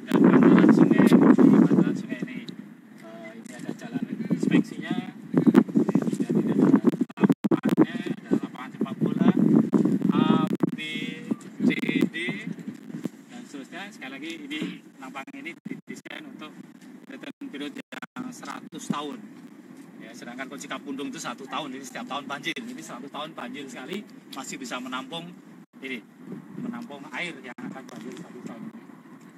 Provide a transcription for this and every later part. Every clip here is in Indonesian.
Dan bantaran sungai ini ada jalan inspeksinya, kemudian ini ada lapangannya, ada lapangan sepak bola A, B, C, D, dan seterusnya. Sekali lagi ini lapangan ini didesain untuk return period yang 100 tahun. Ya, sedangkan kalau Cikapundung itu 1 tahun, jadi setiap tahun banjir. Ini 100 tahun banjir sekali masih bisa menampung air yang akan banjir 1 tahun.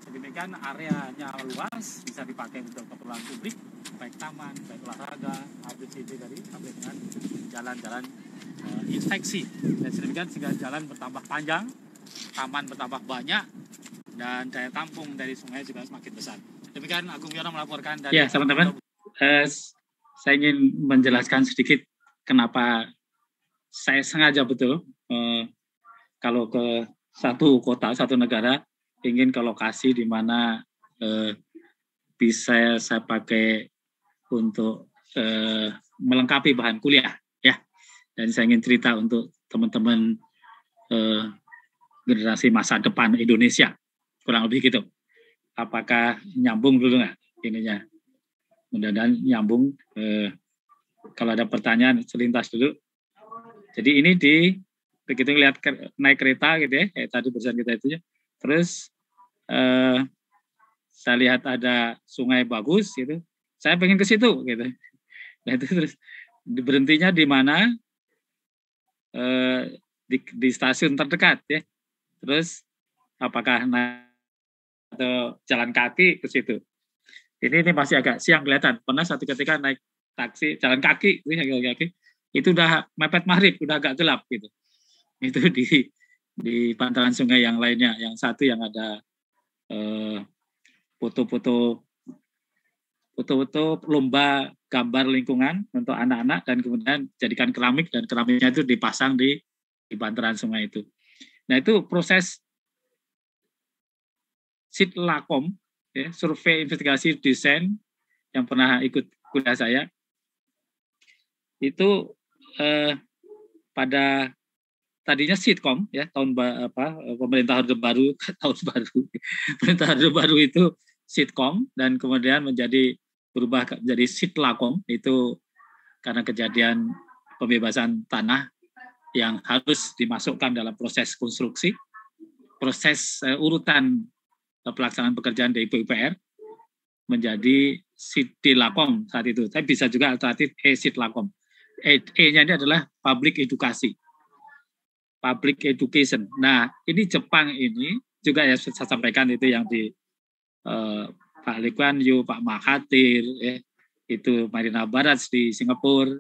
Sedemikian areanya luas, bisa dipakai untuk keperluan publik, baik taman, baik olahraga, ABCD dari sampai dengan jalan-jalan inspeksi. Dan sedemikian sehingga jalan bertambah panjang, taman bertambah banyak, dan daya tampung dari sungai juga semakin besar. Demikian Agung Yono melaporkan dari. Ya, teman-teman. Saya ingin menjelaskan sedikit kenapa saya sengaja betul kalau ke satu kota, satu negara, ingin ke lokasi di mana bisa saya pakai untuk melengkapi bahan kuliah, ya. Dan saya ingin cerita untuk teman-teman generasi masa depan Indonesia, kurang lebih gitu. Apakah nyambung dulu nggak ininya? Mudah-mudahan nyambung. Kalau ada pertanyaan selintas dulu. Jadi ini begitu lihat naik kereta gitu ya, kayak tadi barusan kita itu ya. Terus saya lihat ada sungai bagus gitu. Saya pengen ke situ gitu. Nah itu terus berhentinya di mana? Di stasiun terdekat ya. Terus apakah atau jalan kaki ke situ? Ini masih agak siang kelihatan. Pernah satu ketika naik taksi jalan kaki, itu udah mepet maghrib, udah agak gelap gitu. Itu di bantaran sungai yang lainnya. Yang satu yang ada foto-foto lomba gambar lingkungan untuk anak-anak dan kemudian jadikan keramik dan keramiknya itu dipasang di bantaran sungai itu. Nah itu proses Sitlakom, ya, survei investigasi desain yang pernah ikut kuliah saya itu pada tadinya Sitkom ya pemerintah Orde Baru pemerintah Orde Baru itu Sitkom dan kemudian berubah menjadi Sitlakom itu karena kejadian pembebasan tanah yang harus dimasukkan dalam proses konstruksi, proses urutan pelaksanaan pekerjaan dari PUPR menjadi Sitlakom saat itu. Tapi bisa juga alternatif Sitlakom. E-nya ini adalah public education. Nah, ini Jepang ini juga ya saya sampaikan itu yang di Pak Lee Kuan Yew, Pak Mahathir, itu Marina Barrage di Singapura,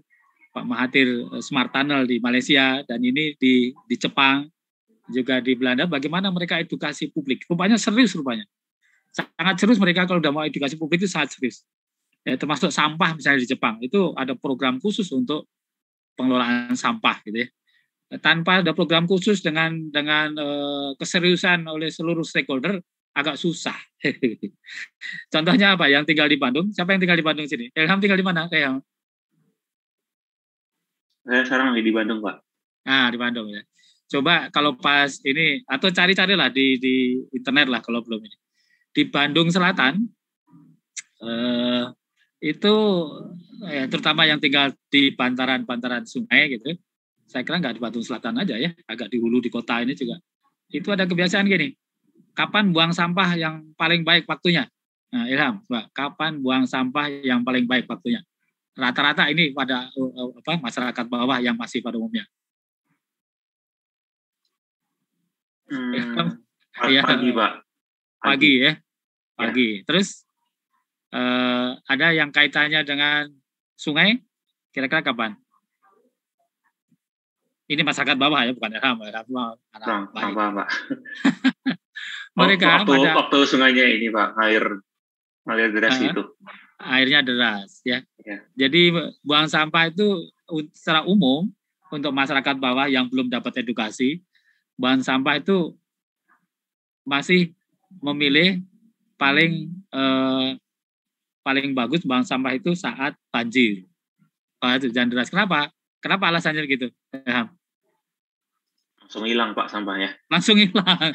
Pak Mahathir Smart Tunnel di Malaysia, dan ini di Jepang, juga di Belanda, bagaimana mereka edukasi publik. Rupanya serius rupanya. Sangat serius mereka kalau udah mau edukasi publik itu sangat serius. Ya, termasuk sampah misalnya di Jepang, itu ada program khusus untuk pengelolaan sampah gitu ya. Tanpa ada program khusus dengan keseriusan oleh seluruh stakeholder agak susah. Contohnya apa? Yang tinggal di Bandung, siapa yang tinggal di Bandung sini? Ilham tinggal di mana? Ilham? Saya sekarang lagi di Bandung, Pak. Nah, di Bandung ya. Coba kalau pas ini, atau cari-carilah di internet lah kalau belum ini. Di Bandung Selatan, itu ya, terutama yang tinggal di bantaran sungai gitu, saya kira nggak di Bandung Selatan aja ya, agak di hulu di kota ini juga. Itu ada kebiasaan gini, kapan buang sampah yang paling baik waktunya? Nah, Ilham, kapan buang sampah yang paling baik waktunya? Rata-rata ini pada masyarakat bawah yang masih pada umumnya. Pagi, Pak. Pagi ya. Pagi. Ya. Terus ada yang kaitannya dengan sungai, kira-kira kapan? Ini masyarakat bawah ya, bukan Ilham. Pak. Mereka waktu sungainya ini, Pak, air deras itu. Airnya deras ya. Jadi buang sampah itu secara umum untuk masyarakat bawah yang belum dapat edukasi, buang sampah itu masih memilih paling bagus buang sampah itu saat banjir. Hujan deras. Kenapa? Kenapa alasannya begitu? Langsung hilang, Pak, sampahnya. Langsung hilang.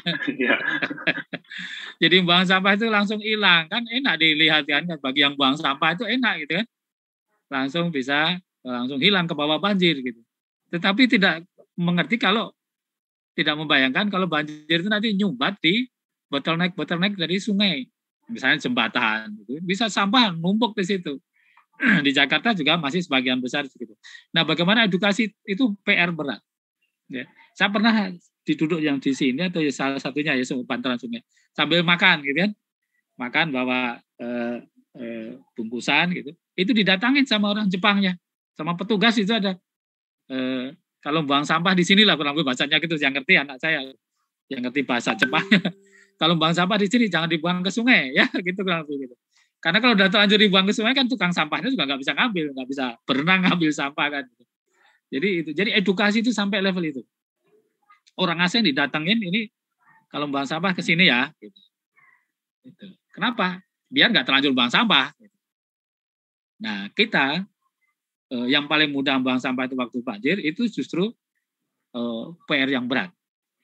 Jadi buang sampah itu langsung hilang, kan enak dilihat kan, bagi yang buang sampah itu enak gitu kan, langsung bisa langsung hilang ke bawah banjir gitu. Tetapi tidak mengerti kalau tidak membayangkan kalau banjir itu nanti nyumbat di bottleneck dari sungai, misalnya jembatan, gitu. Bisa sampah numpuk di situ. Di Jakarta juga masih sebagian besar gitu. Nah, bagaimana edukasi itu PR berat. Ya. Saya pernah duduk yang di sini atau ya salah satunya ya bantaran sungai sambil makan gitu kan, makan bawa bungkusan gitu. Itu didatangin sama orang Jepangnya, sama petugas itu ada. Kalau buang sampah di sinilah kurang lebih bahasanya gitu, yang ngerti anak saya, yang ngerti bahasa Jepangnya. Kalau buang sampah di sini jangan dibuang ke sungai ya, gitu kurang lebih gitu. Karena kalau udah terlanjur dibuang ke sungai kan tukang sampahnya juga nggak bisa ngambil, nggak bisa berenang ngambil sampah kan. Jadi edukasi itu sampai level itu. Orang asing didatengin ini kalau buang sampah ke sini ya. Gitu. Kenapa? Biar nggak terlanjur buang sampah. Nah kita yang paling mudah buang sampah itu waktu banjir itu justru PR yang berat.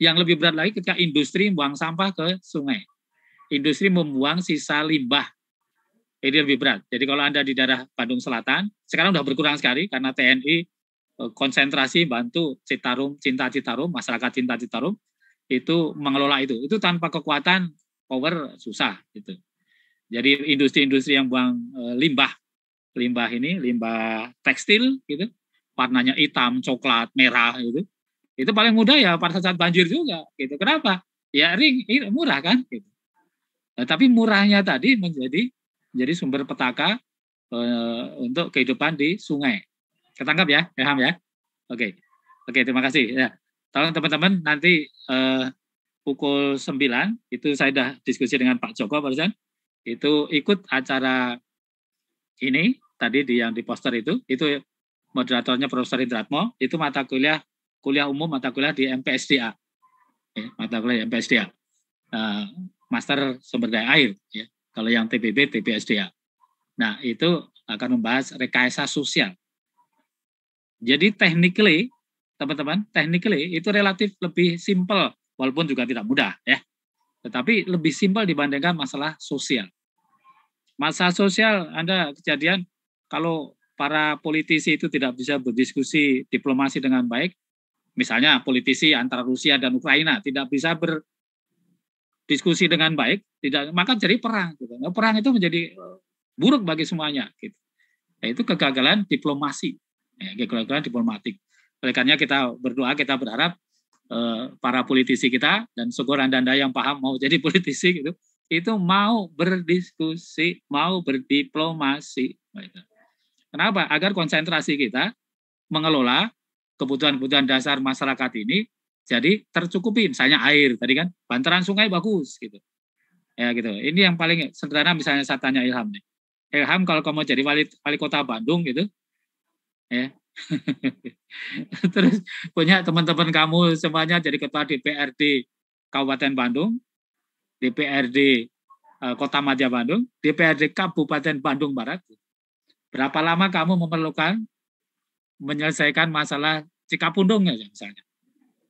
Yang lebih berat lagi ketika industri buang sampah ke sungai. Industri membuang sisa limbah. Ini lebih berat. Jadi kalau Anda di daerah Bandung Selatan, sekarang sudah berkurang sekali karena TNI konsentrasi bantu Citarum, Cinta Citarum, masyarakat Cinta Citarum, itu mengelola itu. Itu tanpa kekuatan power susah. Gitu. Jadi industri-industri yang buang limbah ini, limbah tekstil, gitu, warnanya hitam, coklat, merah, gitu. Itu paling mudah ya pada saat banjir juga. Gitu. Kenapa? Ya murah kan? Gitu. Nah, tapi murahnya tadi menjadi sumber petaka untuk kehidupan di sungai. Ketangkap ya, Ilham ya? Oke, terima kasih. Ya. Tolong teman-teman nanti pukul 9, itu saya sudah diskusi dengan Pak Joko barusan, itu ikut acara ini, tadi yang di poster itu moderatornya Profesor Indratmo, itu mata kuliah umum, mata kuliah di MPSDA. Mata kuliah MPSDA. Master Sumber Daya Air, ya. Kalau yang TBB, TBSDA. Nah, itu akan membahas rekayasa sosial. Jadi technically, teman-teman, itu relatif lebih simpel, walaupun juga tidak mudah, ya. Tetapi lebih simpel dibandingkan masalah sosial. Masalah sosial, Anda kejadian kalau para politisi itu tidak bisa berdiskusi diplomasi dengan baik, misalnya politisi antara Rusia dan Ukraina tidak bisa berdiskusi dengan baik, maka jadi perang. Gitu. Nah, perang itu menjadi buruk bagi semuanya. Gitu. Itu kegagalan diplomasi, kegagalan diplomatik. Oleh karena kita berdoa, kita berharap para politisi kita dan syukur Anda yang paham mau jadi politisi gitu, itu mau berdiskusi, mau berdiplomasi. Kenapa? Agar konsentrasi kita mengelola kebutuhan-kebutuhan dasar masyarakat ini jadi tercukupi. Misalnya air, tadi kan bantaran sungai bagus gitu. Ya gitu. Ini yang paling sederhana, misalnya saya tanya Ilham nih. Ilham, kalau kamu jadi wali kota Bandung gitu, ya. Terus punya teman-teman kamu semuanya jadi ketua DPRD Kabupaten Bandung, DPRD Kota Madya Bandung, DPRD Kabupaten Bandung Barat. Berapa lama kamu memerlukan menyelesaikan masalah Cikapundung ya misalnya.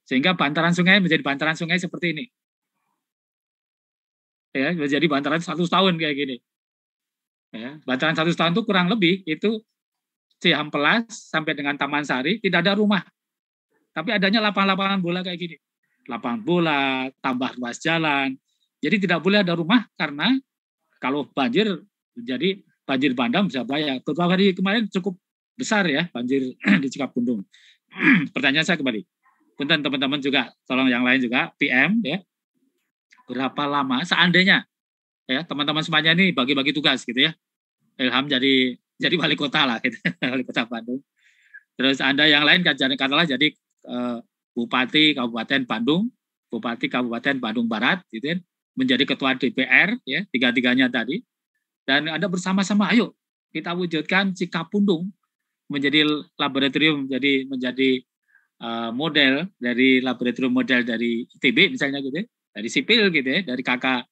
Sehingga bantaran sungai menjadi bantaran sungai seperti ini. Ya, menjadi bantaran 100 tahun kayak gini. Ya, bantaran 100 tahun itu kurang lebih itu Cihampelas sampai dengan Taman Sari tidak ada rumah. Tapi adanya lapangan-lapangan bola kayak gini. Lapangan bola, tambah ruas jalan. Jadi tidak boleh ada rumah karena kalau banjir, jadi banjir bandang bisa bahaya. Beberapa hari kemarin cukup besar ya banjir di Cikapundung. Pertanyaan saya kembali. Punten teman-teman juga, tolong yang lain juga, PM ya. Berapa lama seandainya ya teman-teman semuanya ini bagi-bagi tugas gitu ya. Ilham jadi wali kota lah gitu. Wali kota Bandung. Terus Anda yang lain katakanlah jadi Bupati Kabupaten Bandung, Bupati Kabupaten Bandung Barat gitu kan, menjadi ketua DPR ya, tiga-tiganya tadi. Dan Anda bersama-sama ayo kita wujudkan Cikapundung menjadi laboratorium, menjadi model dari laboratorium model dari ITB misalnya gitu ya, dari sipil gitu ya, dari kakak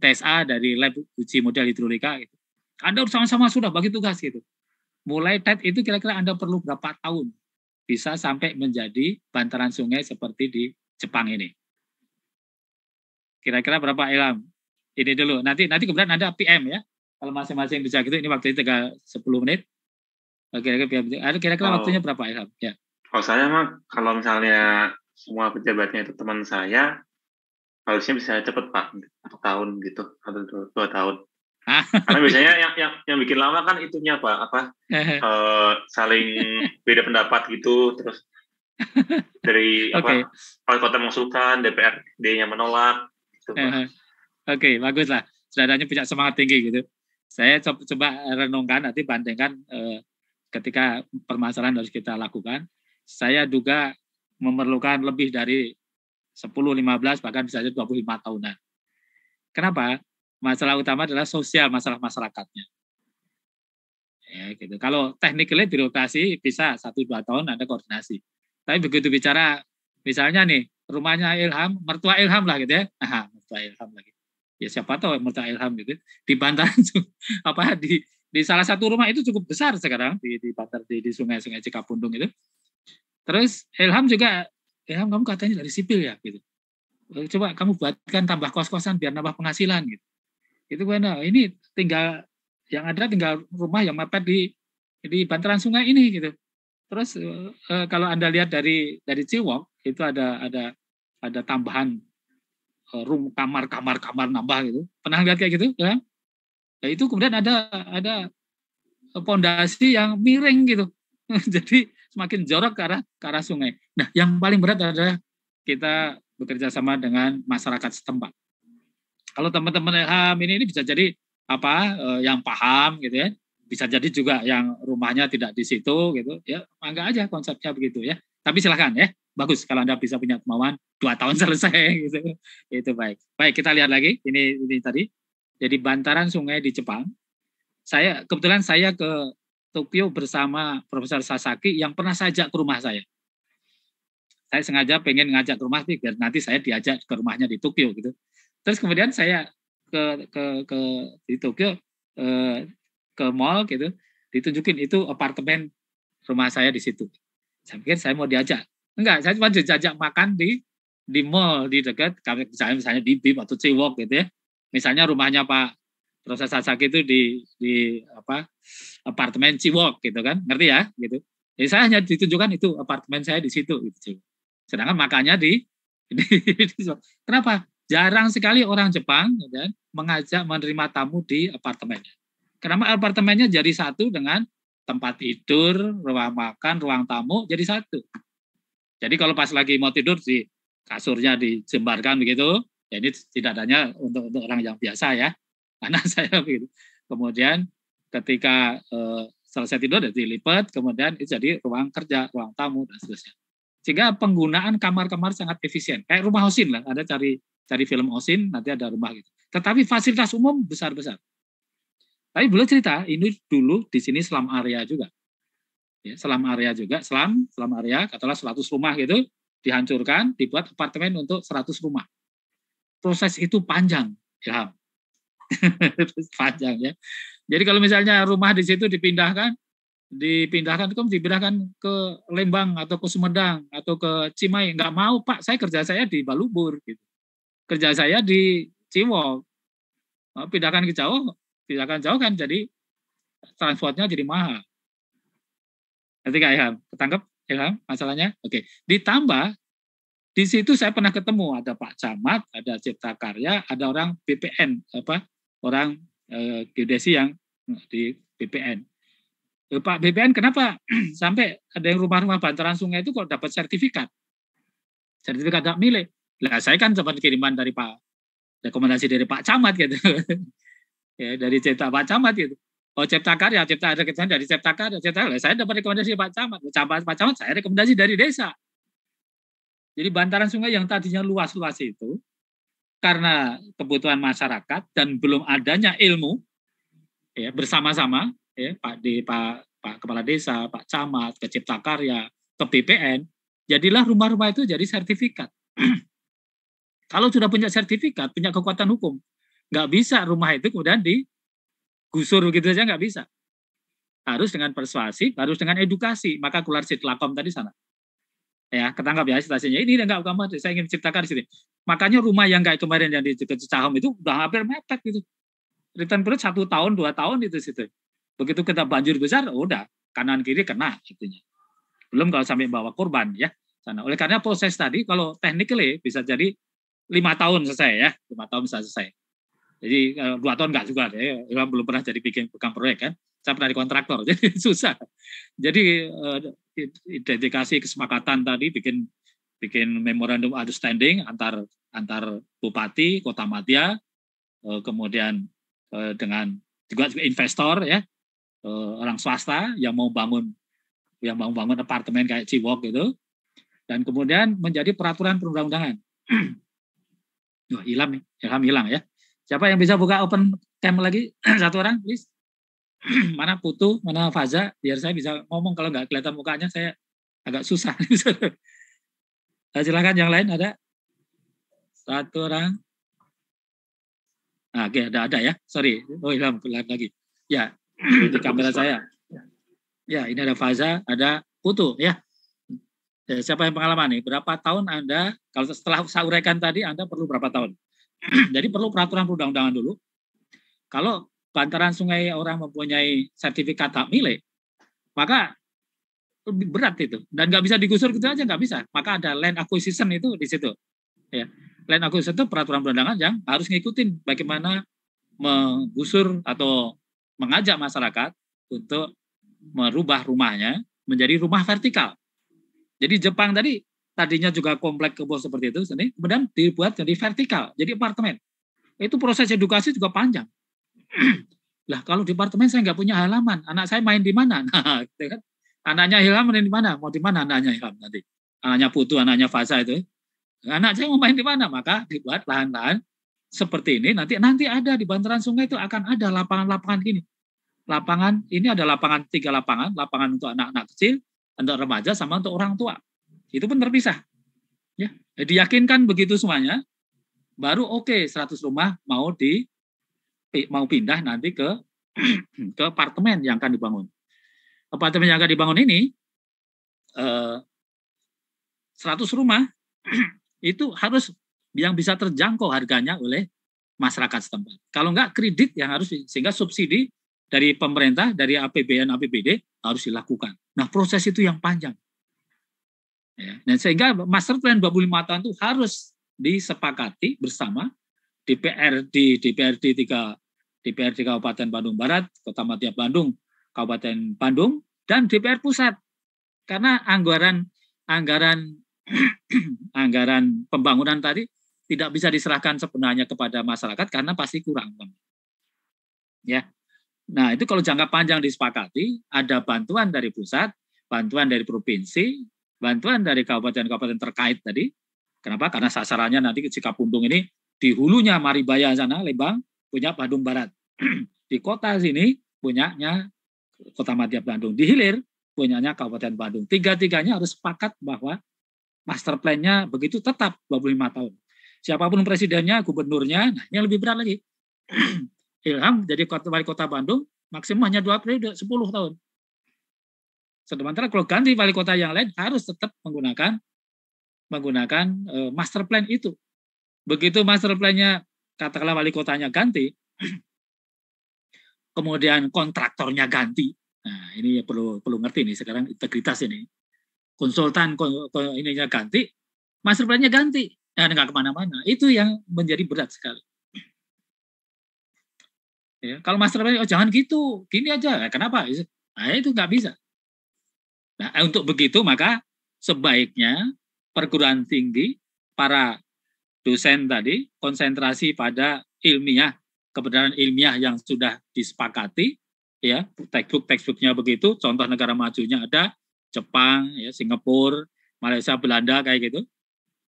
TSA, dari lab uji model hidrolika gitu. Anda bersama-sama sudah bagi tugas gitu. Mulai TED itu kira-kira Anda perlu berapa tahun bisa sampai menjadi bantaran sungai seperti di Jepang ini? Kira-kira berapa Ilham? ini dulu. Nanti kemudian ada PM ya. Kalau masing-masing bisa gitu, ini waktunya tinggal 10 menit. Kira-kira PM. Ada kira-kira waktunya berapa Ilham? Ya. Kalau saya mah, kalau misalnya semua pejabatnya itu teman saya, harusnya bisa cepet Pak, 1 tahun gitu, atau 2 tahun. Karena biasanya yang bikin lama kan itunya Pak, saling beda pendapat gitu, terus dari wali kota masukan, DPRD-nya menolak. Gitu, Oke, bagus lah. Saudaranya punya semangat tinggi gitu. Saya coba renungkan, nanti bandingkan ketika permasalahan harus kita lakukan. Saya duga memerlukan lebih dari 10, 15, bahkan bisa jadi 25 tahunan. Kenapa? Masalah utama adalah sosial, masalah masyarakatnya. Ya, gitu. Kalau technically birokrasi bisa 1-2 tahun ada koordinasi. Tapi begitu bicara, misalnya nih, rumahnya Ilham, mertua Ilham lah gitu ya. Mertua Ilham lagi. Ya siapa tahu mertua Ilham gitu. Di Bantaran, di salah satu rumah itu cukup besar sekarang, di Bantar, di sungai Cikapundung itu. Terus Ilham juga, Ilham kamu katanya dari sipil ya gitu. Coba kamu buatkan tambah kos-kosan biar nambah penghasilan gitu. Itu kan ini tinggal rumah yang mepet di bantaran sungai ini gitu. Terus kalau Anda lihat dari Ciwok itu ada tambahan kamar nambah gitu. Pernah lihat kayak gitu ya? Nah, itu kemudian ada pondasi yang miring gitu. Jadi semakin jorok ke arah sungai. Nah, yang paling berat adalah kita bekerja sama dengan masyarakat setempat. Kalau teman-teman Ilham ini bisa jadi yang paham gitu ya, bisa jadi juga yang rumahnya tidak di situ gitu ya, mangga aja konsepnya begitu ya. Tapi silakan ya, bagus kalau Anda bisa punya kemauan 2 tahun selesai gitu. Itu baik. Baik, kita lihat lagi ini tadi. Jadi bantaran sungai di Jepang. Kebetulan saya ke Tokyo bersama Profesor Sasaki yang pernah saya ajak ke rumah saya. Saya sengaja pengen ngajak ke rumah biar nanti saya diajak ke rumahnya di Tokyo gitu. Terus kemudian saya di Tokyo ke mall gitu, ditunjukin itu apartemen rumah saya di situ. Saya pikir saya mau diajak. Enggak, saya cuma diajak makan di mall di dekat, misalnya di BIM atau Ciwok gitu ya. Misalnya rumahnya Pak Profesor Sasaki itu di apartemen Ciwok gitu kan, ngerti ya gitu. Jadi saya hanya ditunjukkan itu apartemen saya di situ gitu. Sedangkan makannya di kenapa? Jarang sekali orang Jepang dan mengajak menerima tamu di apartemennya. Kenapa apartemennya jadi satu dengan tempat tidur, ruang makan, ruang tamu jadi satu. Jadi kalau pas lagi mau tidur di kasurnya dijembarkan begitu, ya ini tidak adanya untuk orang yang biasa ya, karena saya begitu. Kemudian ketika selesai tidur dilipat, kemudian itu jadi ruang kerja, ruang tamu dan seterusnya. Sehingga penggunaan kamar-kamar sangat efisien. Kayak rumah Osin lah, ada cari film Osin, nanti ada rumah gitu. Tetapi fasilitas umum besar-besar. Tapi boleh cerita, ini dulu di sini slum area juga. Ya, slum area juga, slum area, katakanlah 100 rumah gitu, dihancurkan, dibuat apartemen untuk 100 rumah. Proses itu panjang, ya. Panjang ya. Jadi kalau misalnya rumah di situ dipindahkan ke Lembang atau ke Sumedang atau ke Cimahi, nggak mau Pak, kerja saya di Balubur gitu. Kerja saya di Ciwok. Pindahkan jauh kan jadi transportnya jadi mahal. Nanti Kak Ilham, ketangkep Ilham masalahnya? Oke. Ditambah di situ saya pernah ketemu ada Pak Camat, ada Cipta Karya, ada orang BPN, orang geodesi yang di BPN. Pak BPN kenapa sampai ada yang rumah-rumah bantaran sungai itu kok dapat sertifikat hak milik? Lah saya kan dapat kiriman dari rekomendasi dari Pak Camat gitu. Ya, dari Pak Camat gitu. Oh Cipta Karya, ada kesan dari Cipta Karya, saya dapat rekomendasi Pak Camat. Pak Camat saya rekomendasi dari desa. Jadi bantaran sungai yang tadinya luas-luas itu karena kebutuhan masyarakat dan belum adanya ilmu ya bersama-sama ya Pak Kepala Desa, Pak Camat, ke Cipta Karya, ke BPN, jadilah rumah-rumah itu jadi sertifikat. Kalau sudah punya sertifikat, punya kekuatan hukum, nggak bisa rumah itu kemudian digusur gitu saja, nggak bisa. Harus dengan persuasi, harus dengan edukasi. Maka keluar Sitlakom tadi sana. Ya, ketangkap ya situasinya. Ini enggak gambar saya ingin ceritakan di sini. Makanya rumah yang kayak kemarin yang di dekat Cicahem itu udah hampir mepet gitu. Return period 1 tahun, 2 tahun itu situ. Begitu kita banjir besar, udah kanan kiri kena itunya. Belum kalau sampai bawa korban ya. Sana. Oleh karena proses tadi kalau technically bisa jadi 5 tahun selesai ya, 5 tahun bisa selesai. Jadi 2 tahun enggak juga ya. Ilham belum pernah jadi pegang proyek kan. Saya pernah di kontraktor, jadi susah. Jadi identifikasi kesepakatan tadi bikin memorandum understanding antar bupati, kota madya, kemudian dengan juga investor ya, orang swasta yang mau bangun apartemen kayak Ciwok gitu, dan kemudian menjadi peraturan perundang-undangan. Ilham hilang ya. Siapa yang bisa buka open cam lagi? Satu orang, please. Mana Putu, mana Faza, biar saya bisa ngomong. Kalau nggak kelihatan mukanya, saya agak susah. Silakan yang lain ada? Satu orang. Nah, oke, ada ya. Sorry. Oh, Ilham lagi. Ya, di kamera saya. Ya, ini ada Faza, ada Putu ya. Siapa yang pengalaman nih? Berapa tahun Anda, kalau setelah saya uraikan tadi, Anda perlu berapa tahun? Jadi perlu peraturan perundang-undangan dulu. Kalau bantaran sungai orang mempunyai sertifikat hak milik, maka lebih berat itu. Dan nggak bisa digusur gitu aja, nggak bisa. Maka ada land acquisition itu di situ. Ya. Land acquisition itu peraturan perundangan yang harus ngikutin bagaimana menggusur atau mengajak masyarakat untuk merubah rumahnya menjadi rumah vertikal. Jadi Jepang tadinya juga komplek kebo seperti itu, kemudian dibuat jadi vertikal, jadi apartemen. Itu proses edukasi juga panjang. Lah kalau di apartemen saya nggak punya halaman, anak saya main di mana? Nah, gitu kan? Anaknya Ilham main di mana? Mau di mana anaknya Ilham nanti? Anaknya Putu, anaknya Faza itu. Anak saya mau main di mana? Maka dibuat lahan-lahan seperti ini. Nanti ada di bantaran sungai itu akan ada lapangan-lapangan gini. Lapangan ini ada 3 lapangan untuk anak-anak kecil, untuk remaja, sama untuk orang tua. Itu pun terpisah. Ya, diyakinkan begitu semuanya, baru 100 rumah mau pindah nanti ke apartemen yang akan dibangun. Apartemen yang akan dibangun ini 100 rumah itu harus yang bisa terjangkau harganya oleh masyarakat setempat. Kalau enggak kredit yang harus, sehingga subsidi dari pemerintah, dari APBN, APBD harus dilakukan. Nah, proses itu yang panjang. Ya, dan sehingga master plan 25 tahun itu harus disepakati bersama DPRD Kabupaten Bandung Barat, Kota Madya Bandung, Kabupaten Bandung, dan DPR Pusat. Karena anggaran pembangunan tadi tidak bisa diserahkan sebenarnya kepada masyarakat karena pasti kurang. Ya. Nah, itu kalau jangka panjang disepakati, ada bantuan dari pusat, bantuan dari provinsi, bantuan dari kabupaten-kabupaten terkait tadi. Kenapa? Karena sasarannya nanti ke Cikapundung ini, di hulunya Maribaya sana, Lembang, punya Bandung Barat. Di kota sini, punyanya Kota Madya Bandung. Di hilir, punyanya Kabupaten Bandung. Tiga-tiganya harus sepakat bahwa master plan-nya begitu tetap 25 tahun. Siapapun presidennya, gubernurnya, nah yang lebih berat lagi. Ilham jadi wali kota Bandung, maksimum hanya 2 periode, 10 tahun. Sementara kalau ganti wali kota yang lain harus tetap menggunakan master plan itu. Begitu master plan-nya, katakanlah wali kotanya ganti, kemudian kontraktornya ganti. Nah, ini perlu ngerti nih sekarang integritas ini. Konsultan ininya ganti, master plan-nya ganti. Nah, nggak kemana-mana. Itu yang menjadi berat sekali. Ya, kalau master plan, jangan gitu, gini aja. Nah, kenapa? Nah, itu nggak bisa. Nah, untuk begitu maka sebaiknya perguruan tinggi, para dosen tadi konsentrasi pada ilmiah, kebenaran ilmiah yang sudah disepakati, ya textbooknya begitu. Contoh negara majunya ada Jepang, ya Singapura, Malaysia, Belanda kayak gitu.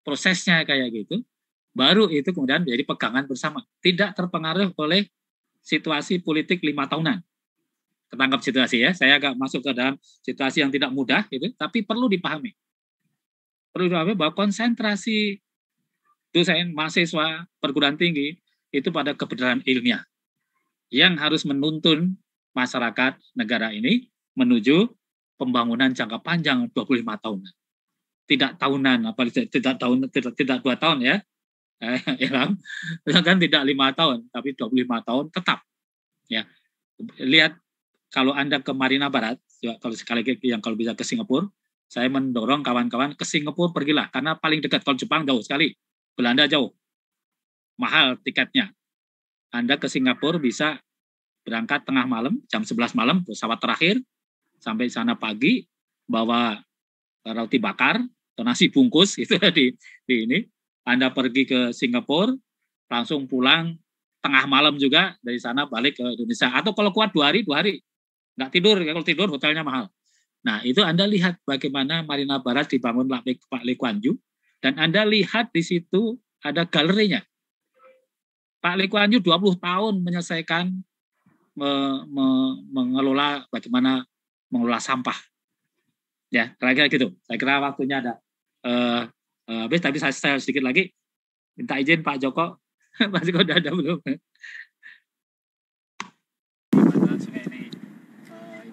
Prosesnya kayak gitu. Baru itu kemudian menjadi pegangan bersama. Tidak terpengaruh oleh situasi politik 5 tahunan. Ketangkap situasi ya. Saya agak masuk ke dalam situasi yang tidak mudah gitu, tapi perlu dipahami. Perlu dipahami bahwa konsentrasi dosen, mahasiswa, perguruan tinggi itu pada kebenaran ilmiah yang harus menuntun masyarakat negara ini menuju pembangunan jangka panjang 25 tahun. tidak tahunan, apa tidak 2 tahun ya, Ilham, kan tidak 5 tahun, tapi 25 tahun tetap. Ya, lihat kalau Anda ke Marina Barat, ya, kalau sekali lagi yang kalau bisa ke Singapura, saya mendorong kawan-kawan ke Singapura pergilah, karena paling dekat. Kalau Jepang jauh sekali, Belanda jauh, mahal tiketnya. Anda ke Singapura bisa berangkat tengah malam, jam 11 malam, pesawat terakhir, sampai sana pagi, bawa roti bakar, atau nasi bungkus, itu di ini. Anda pergi ke Singapura, langsung pulang tengah malam juga, dari sana balik ke Indonesia. Atau kalau kuat 2 hari, nggak tidur, kalau tidur hotelnya mahal. Nah, itu Anda lihat bagaimana Marina Barat dibangun Pak Lee Kuan Yew, dan Anda lihat di situ ada galerinya. Pak Lee Kuan Yew 20 tahun menyelesaikan mengelola bagaimana mengelola sampah. Ya, kira-kira gitu. Saya kira waktunya ada habis, tapi saya sedikit lagi minta izin Pak Joko. Pak Joko udah ada belum? Bantaran sungai ini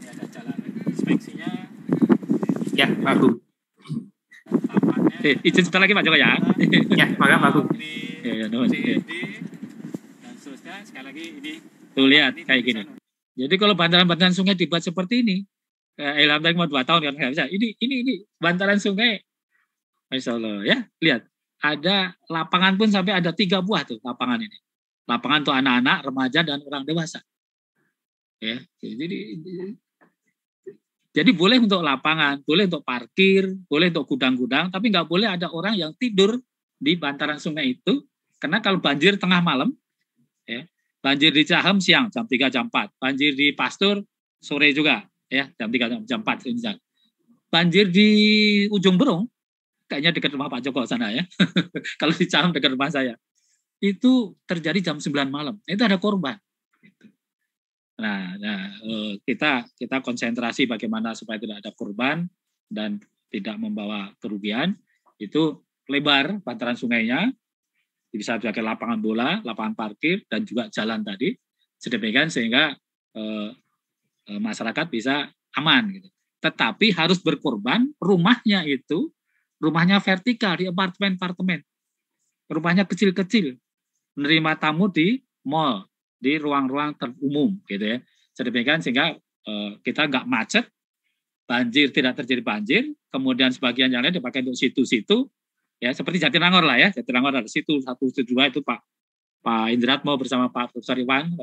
ada jalan inspeksinya. Ya, Pak Agung. Izin sebentar lagi Pak Joko ya. Ya, maka Pak Agung. Dan seterusnya, sekali lagi ini. Tuh lihat kayak gini. Jadi kalau bantaran-bantaran sungai dibuat seperti ini, Ilham tadi mau 2 tahun kan nggak bisa. Ini bantaran sungai, Masya Allah ya. Lihat, ada lapangan pun sampai ada 3 buah tuh lapangan ini. Lapangan untuk anak-anak, remaja dan orang dewasa. Ya, jadi boleh untuk lapangan, boleh untuk parkir, boleh untuk gudang-gudang, tapi nggak boleh ada orang yang tidur di bantaran sungai itu, karena kalau banjir tengah malam, ya, banjir di Cahem siang jam 3 jam 4, banjir di Pasteur sore juga, ya jam 3 jam 4. Banjir di Ujung Berung, kayaknya dekat rumah Pak Joko sana ya, kalau di Cahem dekat rumah saya, itu terjadi jam 9 malam, itu ada korban. Nah, kita konsentrasi bagaimana supaya tidak ada korban dan tidak membawa kerugian. Itu lebar bantaran sungainya, bisa pakai lapangan bola, lapangan parkir, dan juga jalan tadi, sedemikian sehingga masyarakat bisa aman. Gitu. Tetapi harus berkorban, rumahnya itu, rumahnya vertikal di apartemen-apartemen, rumahnya kecil-kecil, menerima tamu di mall, di ruang-ruang umum gitu ya. Sedemikian sehingga kita nggak macet, banjir tidak terjadi banjir, kemudian sebagian yang lain dipakai untuk situ-situ ya, seperti Jatinangor lah ya. Jatinangor ada situ 1, 2 itu Pak Indratmo bersama Pak Profesor Iwan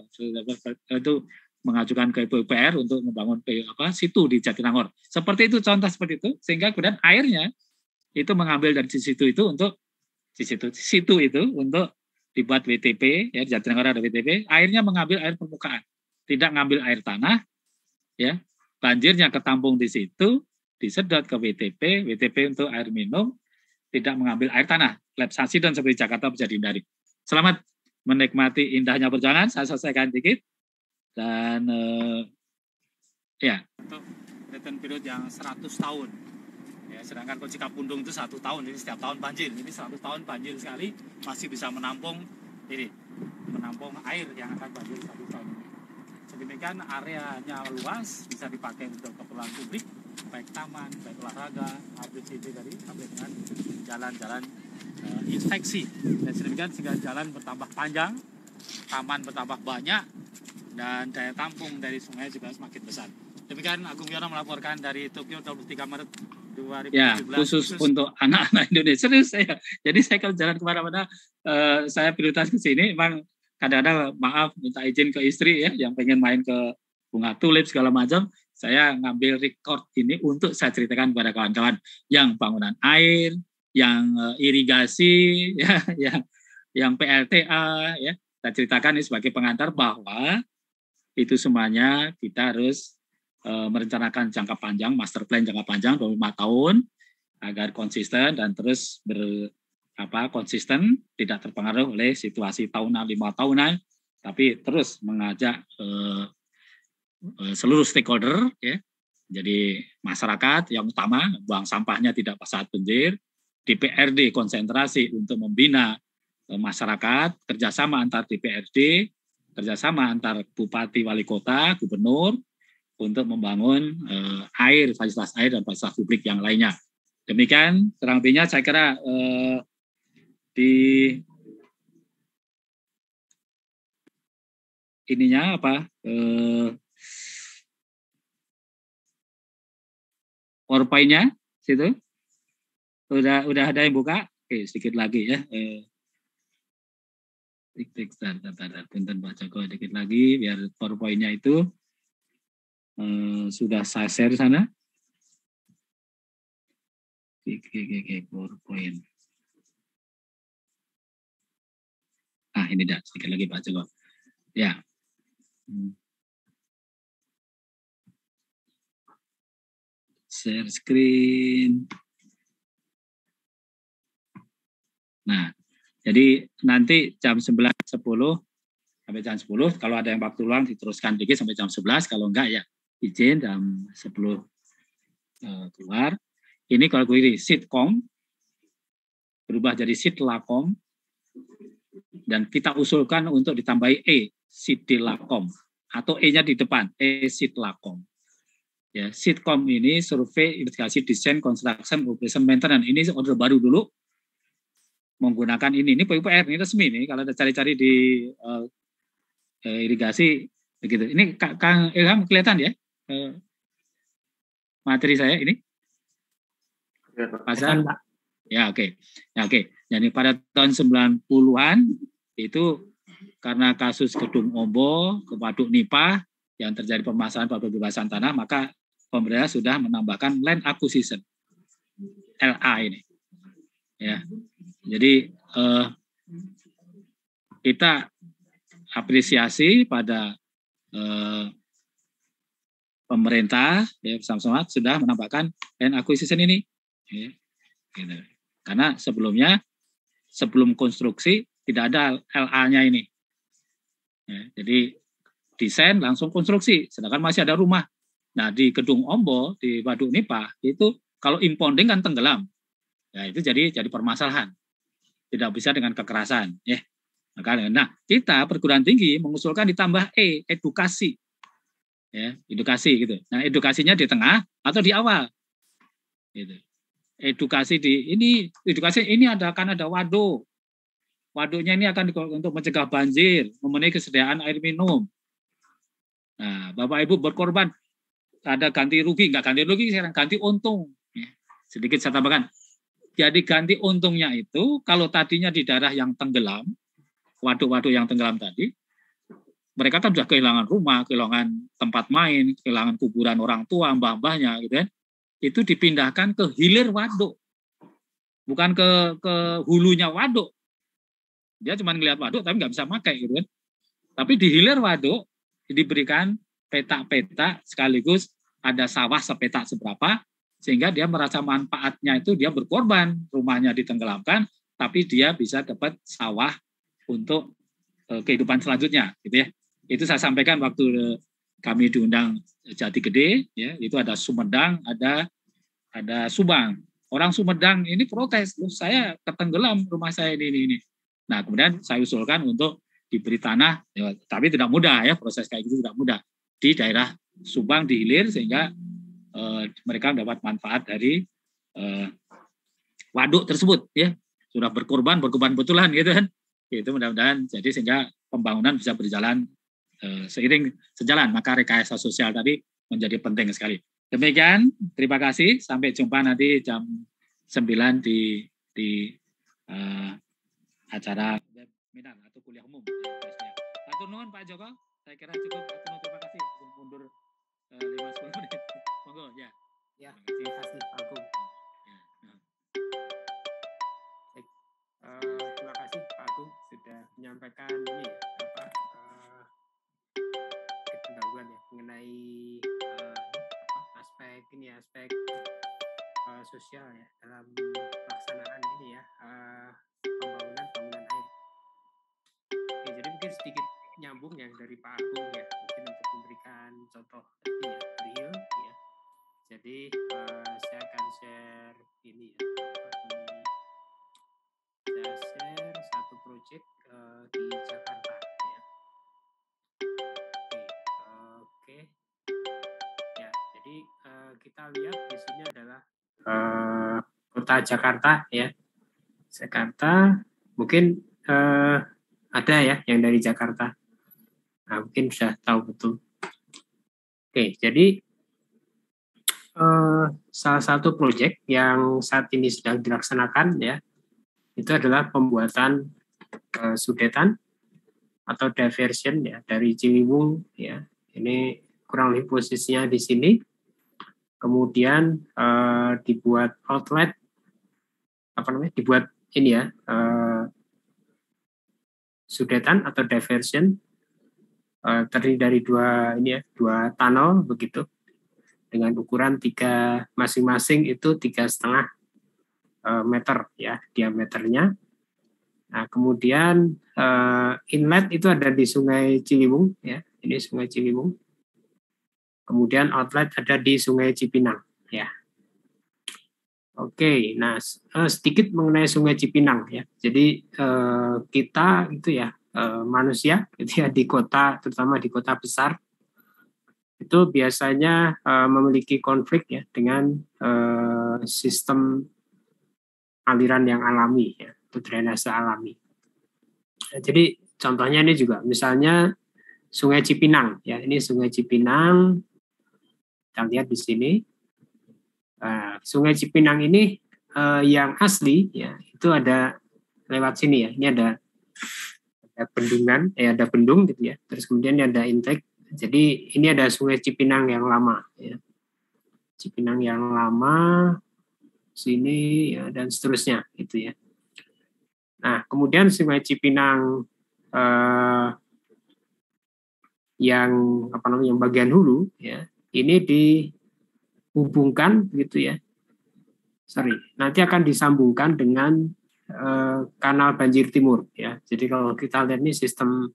itu mengajukan ke PUPR untuk membangun situ di Jatinangor. Seperti itu, contoh seperti itu, sehingga kemudian airnya itu mengambil dari situ itu untuk situ itu untuk dibuat WTP, ya di Jatinangor ada WTP, airnya mengambil air permukaan, tidak ngambil air tanah, ya banjirnya ketampung di situ, disedot ke WTP, WTP untuk air minum, tidak mengambil air tanah, lab dan seperti Jakarta bisa dihindari. Selamat menikmati indahnya perjalanan, saya selesaikan dikit, dan ya. Untuk return period yang 100 tahun. Ya, sedangkan kalau Cikapundung itu 1 tahun, jadi setiap tahun banjir. Ini 100 tahun banjir sekali, masih bisa menampung air yang akan banjir 1 tahun ini. Sedemikian areanya luas, bisa dipakai untuk keperluan publik, baik taman, baik olahraga, ABCD tadi, sampai dengan jalan-jalan inspeksi. Dan sedemikian sehingga jalan bertambah panjang, taman bertambah banyak, dan daya tampung dari sungai juga semakin besar. Demikian Agung Yono melaporkan dari Tokyo 23 Maret 2017. Ya, khusus untuk anak-anak Indonesia. Serius saya. Jadi saya kalau jalan kemana-mana, saya prioritas ke sini. Memang kadang-kadang maaf minta izin ke istri ya, yang pengen main ke bunga tulip segala macam. Saya ngambil record ini untuk saya ceritakan kepada kawan-kawan yang bangunan air, yang irigasi, ya, yang PLTA, ya. Saya ceritakan ini sebagai pengantar bahwa itu semuanya kita harus merencanakan jangka panjang, master plan jangka panjang 25 tahun agar konsisten dan terus konsisten, tidak terpengaruh oleh situasi tahunan 5 tahunan, tapi terus mengajak seluruh stakeholder ya. Jadi masyarakat yang utama, buang sampahnya tidak pas saat banjir, DPRD konsentrasi untuk membina masyarakat, kerjasama antar DPRD, kerjasama antar bupati, wali kota, gubernur, untuk membangun fasilitas air dan fasilitas publik yang lainnya. Demikian kurang lebihnya saya kira di ininya apa PowerPoint-nya situ udah ada yang buka. Oke, sedikit lagi ya. Punten Pak Joko sedikit lagi biar PowerPoint-nya itu sudah saya share sana. Oke, PowerPoint. Nah, ini dah sedikit lagi Pak Joko. Ya. Share screen. Nah, jadi nanti jam 9.10 sampai jam 10, kalau ada yang waktu luang diteruskan dikit sampai jam 11, kalau enggak ya izin jam 10 keluar. Ini kalau ini sitkom berubah jadi sitlakom dan kita usulkan untuk ditambahi sitlakom atau E-nya di depan, sitlakom. Ya, sitkom ini survei, investigasi, desain, construction, operation, maintenance. Ini order baru dulu menggunakan ini PUPR, ini resmi nih kalau ada cari-cari di irigasi begitu. Ini Kang Ilham kelihatan ya materi saya ini? Pasal? Ya oke. Ya, oke. Jadi pada tahun 90-an itu karena kasus Gedung Ombo ke Waduk Nipah yang terjadi permasalahan pembebasan tanah, maka pemerintah sudah menambahkan land acquisition LA ini. Ya. Jadi kita apresiasi pada pemerintah ya bersama-sama sudah menambahkan land acquisition ini. Ya, gitu. Karena sebelum konstruksi tidak ada LA-nya ini. Ya, jadi desain langsung konstruksi, sedangkan masih ada rumah. Nah di Gedung Ombo di Waduk Nipah itu kalau impounding kan tenggelam. Ya itu jadi permasalahan. Tidak bisa dengan kekerasan, ya. Nah, kita perguruan tinggi mengusulkan ditambah edukasi, ya, edukasi gitu. Nah, edukasinya di tengah atau di awal, gitu. Edukasi ini akan ada waduk. Waduknya ini akan untuk mencegah banjir, memenuhi kesediaan air minum. Nah, Bapak Ibu berkorban, ada ganti rugi, nggak ganti rugi, sekarang ganti untung. Ya. Sedikit saya tambahkan. Jadi ganti untungnya itu kalau tadinya di daerah yang tenggelam, waduk-waduk yang tenggelam tadi, mereka kan sudah kehilangan rumah, kehilangan tempat main, kehilangan kuburan orang tua, mbah-mbahnya, gitu kan. Itu dipindahkan ke hilir waduk, bukan ke hulunya waduk. Dia cuma ngelihat waduk tapi nggak bisa pakai, gitu kan. Tapi di hilir waduk diberikan peta-peta sekaligus ada sawah sepetak seberapa, sehingga dia merasa manfaatnya itu dia berkorban, rumahnya ditenggelamkan, tapi dia bisa dapat sawah untuk kehidupan selanjutnya, gitu ya. Itu saya sampaikan waktu kami diundang Jati Gede, ya, itu ada Sumedang, ada Subang. Orang Sumedang ini protes, saya ketenggelam rumah saya ini. Nah, kemudian saya usulkan untuk diberi tanah, ya, tapi tidak mudah ya, proses kayak gitu tidak mudah di daerah Subang di hilir sehingga mereka mendapat manfaat dari waduk tersebut ya, sudah berkorban betulan gitu kan. Itu mudah-mudahan jadi sehingga pembangunan bisa berjalan sejalan, maka rekayasa sosial tadi menjadi penting sekali. Demikian, terima kasih, sampai jumpa nanti jam 9 di acara webinar atau kuliah umum. Atur nuhun Pak Joko, saya kira cukup. Terima kasih, mundur 5-10 menit. Monggo ya. Ya, terima kasih Pak Agung. Terima kasih Pak Agung sudah menyampaikan ini pendahuluan ya mengenai aspek sosial ya dalam pelaksanaan ini ya pembangunan air. Oke, jadi mungkin sedikit nyambung ya dari Pak Agung ya, mungkin untuk memberikan contoh ya real ya. Jadi saya akan share ini ya. Saya share satu proyek di Jakarta ya. Oke. Ya, jadi kita lihat di sini adalah kota Jakarta ya. Jakarta mungkin ada ya yang dari Jakarta. Nah, mungkin sudah tahu betul. Oke, jadi salah satu proyek yang saat ini sedang dilaksanakan ya, itu adalah pembuatan sudetan atau diversion ya dari Ciliwung ya. Ini kurang lebih posisinya di sini. Kemudian dibuat outlet, dibuat ini ya, sudetan atau diversion terdiri dari dua tunnel begitu, dengan ukuran masing-masing itu 3,5 meter ya diameternya. Nah, kemudian inlet itu ada di Sungai Ciliwung ya, ini Sungai Ciliwung. Kemudian outlet ada di Sungai Cipinang ya. Oke, nah sedikit mengenai Sungai Cipinang ya. Jadi kita itu ya manusia itu ya di kota, terutama di kota besar, itu biasanya memiliki konflik ya dengan sistem aliran yang alami ya, itu drainase alami. Nah, jadi contohnya ini juga misalnya Sungai Cipinang ya, ini Sungai Cipinang, kita lihat di sini. Sungai Cipinang ini yang asli ya itu ada lewat sini ya, ini ada bendungan, ada bendung gitu ya, terus kemudian ada intake. Jadi ini ada Sungai Cipinang yang lama ya, Cipinang yang lama sini ya, dan seterusnya gitu ya. Nah, kemudian Sungai Cipinang yang bagian hulu ya, ini dihubungkan gitu ya. Nanti akan disambungkan dengan kanal banjir timur ya. Jadi kalau kita lihat ini sistem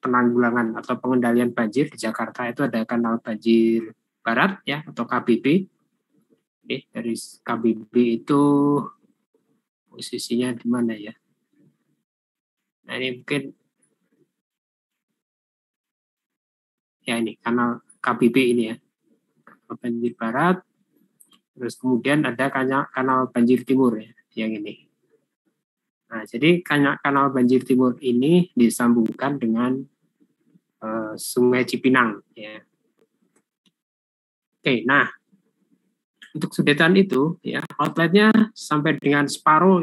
penanggulangan atau pengendalian banjir di Jakarta, itu ada kanal banjir barat ya atau KBB. Dari KBB itu posisinya di mana ya? Nah, ini mungkin ya, ini kanal KBB ini ya, kanal banjir barat. Terus kemudian ada kanal banjir timur ya, yang ini. Nah, jadi kanal banjir timur ini disambungkan dengan Sungai Cipinang ya. Oke, nah untuk sudetan itu ya outletnya sampai dengan separuh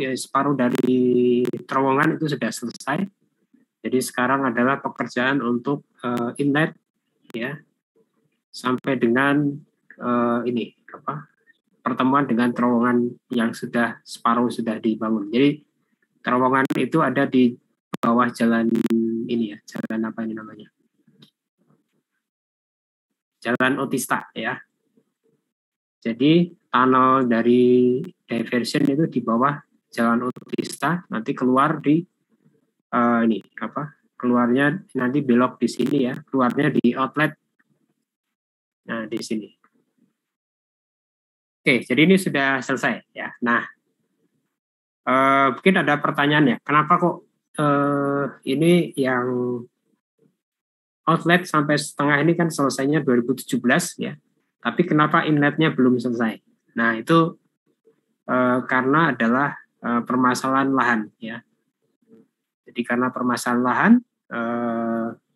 dari terowongan itu sudah selesai. Jadi sekarang adalah pekerjaan untuk inlet ya sampai dengan pertemuan dengan terowongan yang separuh sudah dibangun. Jadi terowongan itu ada di bawah jalan ini ya, jalan apa ini namanya? Jalan Otista ya. Jadi tunnel dari diversion itu di bawah jalan Otista, nanti keluar di keluarnya nanti belok di sini ya, keluarnya di outlet. Nah, di sini. Oke, jadi ini sudah selesai ya. Nah, mungkin ada pertanyaan ya, kenapa kok ini yang outlet sampai setengah ini kan selesainya 2017 ya, tapi kenapa inletnya belum selesai? Nah, itu karena adalah permasalahan lahan ya. Jadi karena permasalahan lahan,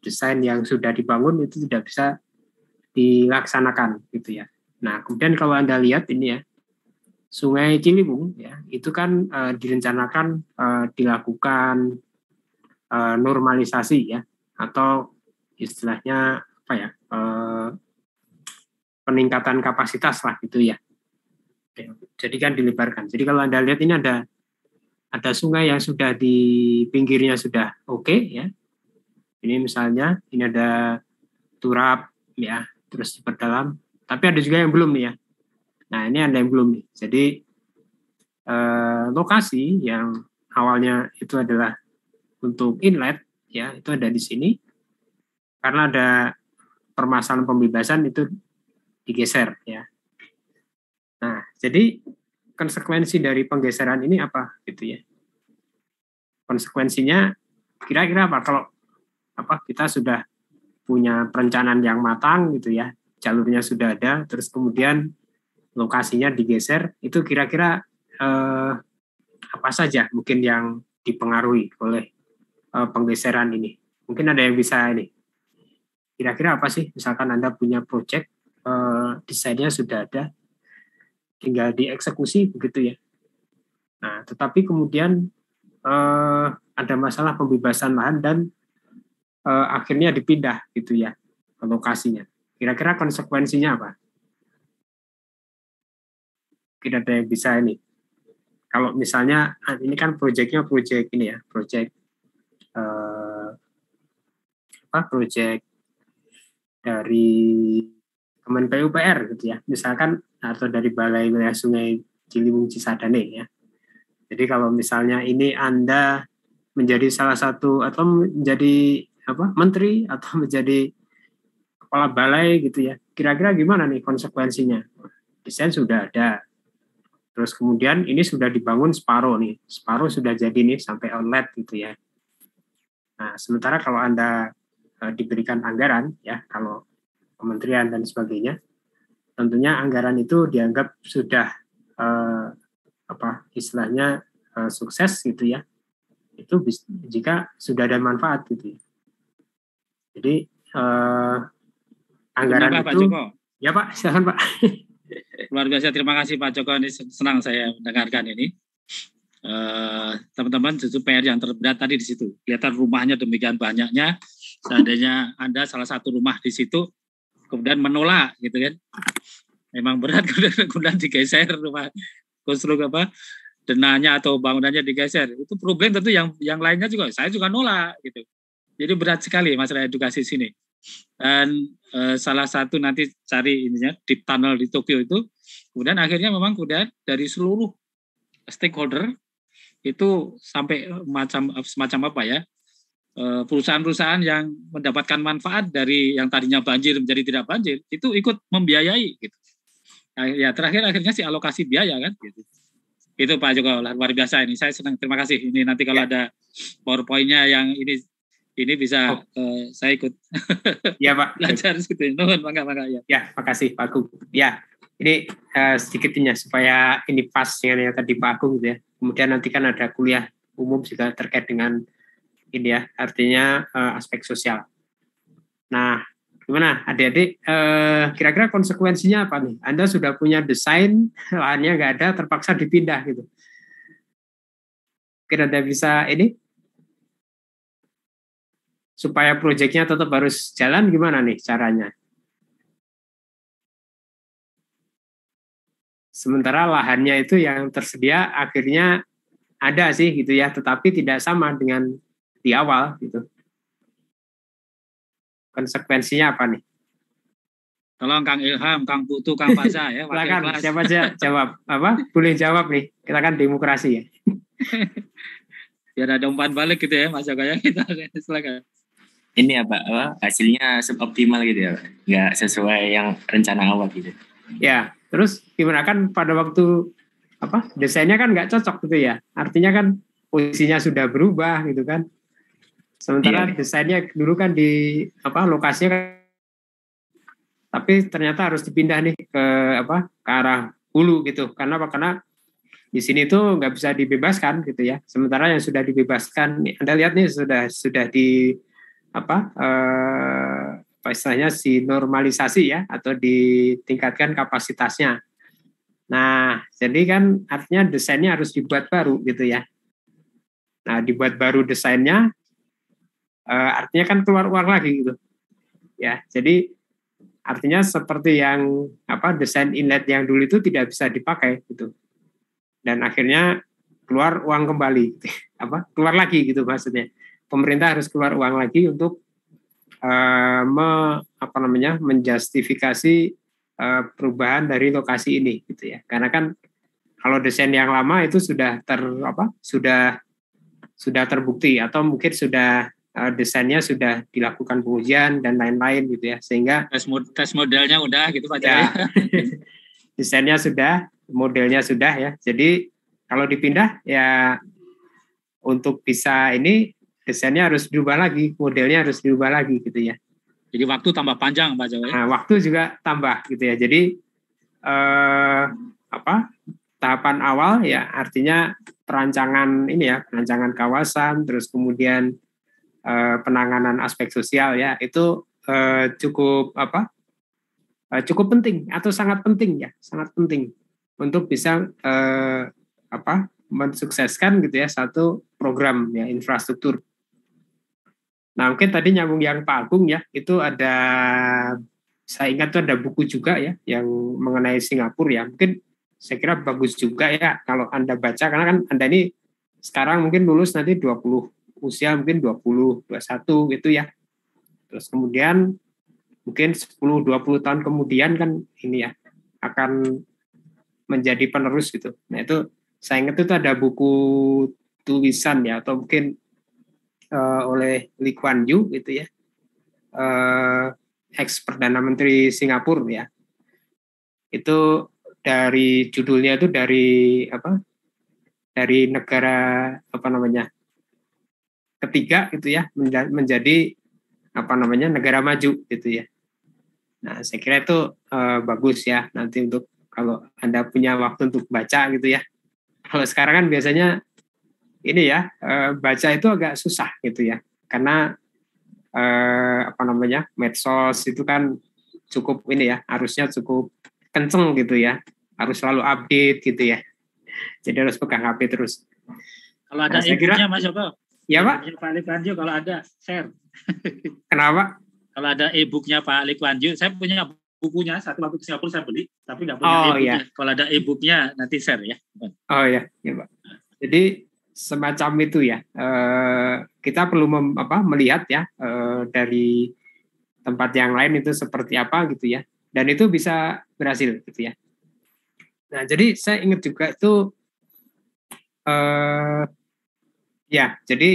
desain yang sudah dibangun itu tidak bisa dilaksanakan gitu ya. Nah, kemudian kalau Anda lihat ini ya, Sungai Ciliwung ya, itu kan direncanakan dilakukan normalisasi ya, atau istilahnya peningkatan kapasitas lah gitu ya. Jadi kan dilebarkan. Jadi kalau Anda lihat ini ada sungai yang sudah di pinggirnya sudah oke ya. Ini misalnya ini ada turap ya, terus diperdalam. Tapi ada juga yang belum nih ya. Nah, ini ada yang belum nih. Jadi lokasi yang awalnya itu adalah untuk inlet ya, itu ada di sini. Karena ada permasalahan pembebasan itu digeser ya. Nah, jadi konsekuensi dari penggeseran ini apa gitu ya? Konsekuensinya kira-kira apa? Kalau kita sudah punya perencanaan yang matang gitu ya, jalurnya sudah ada, terus kemudian lokasinya digeser, itu kira-kira apa saja mungkin yang dipengaruhi oleh penggeseran ini? Mungkin ada yang bisa ini. Kira-kira apa sih? Misalkan Anda punya project, desainnya sudah ada, tinggal dieksekusi begitu ya. Nah, tetapi kemudian ada masalah pembebasan lahan dan akhirnya dipindah gitu ya ke lokasinya. Kira-kira konsekuensinya apa? Tidak ada yang bisa ini. Kalau misalnya ini kan proyeknya proyek ini ya, proyek proyek dari Kemen PUPR gitu ya, misalkan atau dari Balai Wilayah Sungai Ciliwung Cisadane ya. Jadi kalau misalnya ini Anda menjadi salah satu atau menjadi menteri atau menjadi kepala balai gitu ya, kira-kira gimana nih konsekuensinya? Desain sudah ada, terus kemudian ini sudah dibangun separuh sudah jadi nih sampai outlet gitu ya. Nah, sementara kalau Anda diberikan anggaran ya, kalau kementerian dan sebagainya, tentunya anggaran itu dianggap sudah istilahnya sukses gitu ya. Itu jika sudah ada manfaat gitu ya. Jadi anggaran Pak itu Joko. Ya Pak, silakan Pak. Luar biasa, terima kasih Pak Joko, ini senang saya mendengarkan ini. Teman-teman, justru PR yang terberat tadi di situ. Kelihatan rumahnya demikian banyaknya, seandainya Anda salah satu rumah di situ, kemudian menolak gitu kan. Memang berat kemudian digeser rumah konstruk denahnya atau bangunannya digeser. Itu problem tentu yang lainnya juga, saya juga nolak gitu. Jadi berat sekali masalah edukasi sini. Dan salah satu nanti cari ininya deep tunnel di Tokyo itu, kemudian akhirnya memang dari seluruh stakeholder itu sampai semacam apa ya, perusahaan-perusahaan yang mendapatkan manfaat dari yang tadinya banjir menjadi tidak banjir itu ikut membiayai gitu. Ya terakhir akhirnya si alokasi biaya kan gitu. Itu Pak Joko, luar biasa ini. Saya senang, terima kasih. Ini nanti kalau ada PowerPoint-nya yang ini bisa saya ikut. Ya Pak. Belajar gitu. Nuhun, mangga ya. Ya, makasih Pak Agung. Ya, ini sedikitnya supaya ini pas dengan yang tadi Pak Agung gitu ya. Kemudian nanti kan ada kuliah umum juga terkait dengan ini ya, artinya aspek sosial. Nah, gimana adik-adik, kira-kira konsekuensinya apa nih? Anda sudah punya desain, lahannya nggak ada, terpaksa dipindah gitu. Kira Anda bisa ini? Supaya proyeknya tetap harus jalan, gimana nih caranya? Sementara lahannya itu yang tersedia akhirnya ada sih gitu ya, tetapi tidak sama dengan di awal gitu. Konsekuensinya apa nih? Tolong Kang Ilham, Kang Putu, Kang Faza ya. Silakan, siapa aja jawab. Boleh jawab nih. Kita kan demokrasi ya. Biar ada umpan balik gitu ya, Mas Joko ya. Kita silakan. Ini hasilnya suboptimal gitu ya, nggak sesuai yang rencana awal gitu. Ya, terus gimana kan pada waktu desainnya kan nggak cocok gitu ya. Artinya kan posisinya sudah berubah gitu kan. Sementara desainnya dulu kan di lokasinya kan, tapi ternyata harus dipindah nih ke arah hulu gitu. Karena di sini tuh nggak bisa dibebaskan gitu ya. Sementara yang sudah dibebaskan, Anda lihat nih sudah di istilahnya normalisasi ya, atau ditingkatkan kapasitasnya. Nah, jadi kan artinya desainnya harus dibuat baru gitu ya. Nah, dibuat baru desainnya, artinya kan keluar uang lagi gitu. Ya, jadi artinya seperti yang desain inlet yang dulu itu tidak bisa dipakai gitu. Dan akhirnya keluar uang kembali, keluar lagi gitu maksudnya. Pemerintah harus keluar uang lagi untuk menjustifikasi perubahan dari lokasi ini gitu ya. Karena kan kalau desain yang lama itu sudah terbukti atau mungkin sudah desainnya sudah dilakukan pengujian dan lain-lain gitu ya, sehingga tes modelnya udah gitu Pak ya. Desainnya sudah, modelnya sudah ya. Jadi kalau dipindah ya untuk bisa ini desainnya harus diubah lagi, modelnya harus diubah lagi gitu ya. Jadi waktu tambah panjang Pak Jawa. Nah, waktu juga tambah gitu ya. Jadi tahapan awal ya, artinya perancangan ini ya, perancangan kawasan, terus kemudian penanganan aspek sosial ya, itu cukup penting atau sangat penting ya, sangat penting untuk bisa mensukseskan gitu ya satu program ya infrastruktur. Nah mungkin tadi nyambung yang Pak Agung ya, itu ada, saya ingat tuh ada buku juga ya yang mengenai Singapura ya, mungkin saya kira bagus juga ya kalau Anda baca, karena kan Anda ini sekarang mungkin lulus nanti 20, usia mungkin 20, 21 gitu ya. Terus kemudian mungkin 10-20 tahun kemudian kan ini ya akan menjadi penerus gitu. Nah itu saya ingat itu ada buku tulisan ya, atau mungkin oleh Lee Kuan Yew gitu ya, ex Perdana Menteri Singapura ya. Itu dari judulnya itu dari negara ketiga gitu ya menjadi negara maju gitu ya. Nah saya kira itu bagus ya nanti untuk kalau Anda punya waktu untuk baca gitu ya. Kalau sekarang kan biasanya ini ya baca itu agak susah gitu ya, karena medsos itu kan cukup ini ya, harusnya cukup kenceng gitu ya, harus selalu update gitu ya, jadi harus pegang HP terus. Kalau ada e-booknya Mas Joko, ya Pak, Pak Lee Kuan Yew kalau ada share. Kenapa? Kalau ada e-booknya Pak Lee Kuan Yew, saya punya bukunya, satu waktu ke Singapura saya beli, tapi nggak punya e-booknya. Iya. Kalau ada e-booknya nanti share ya. Oh ya Pak. Jadi semacam itu ya, kita perlu melihat ya dari tempat yang lain itu seperti apa gitu ya, dan itu bisa berhasil gitu ya. Nah jadi saya ingat juga itu jadi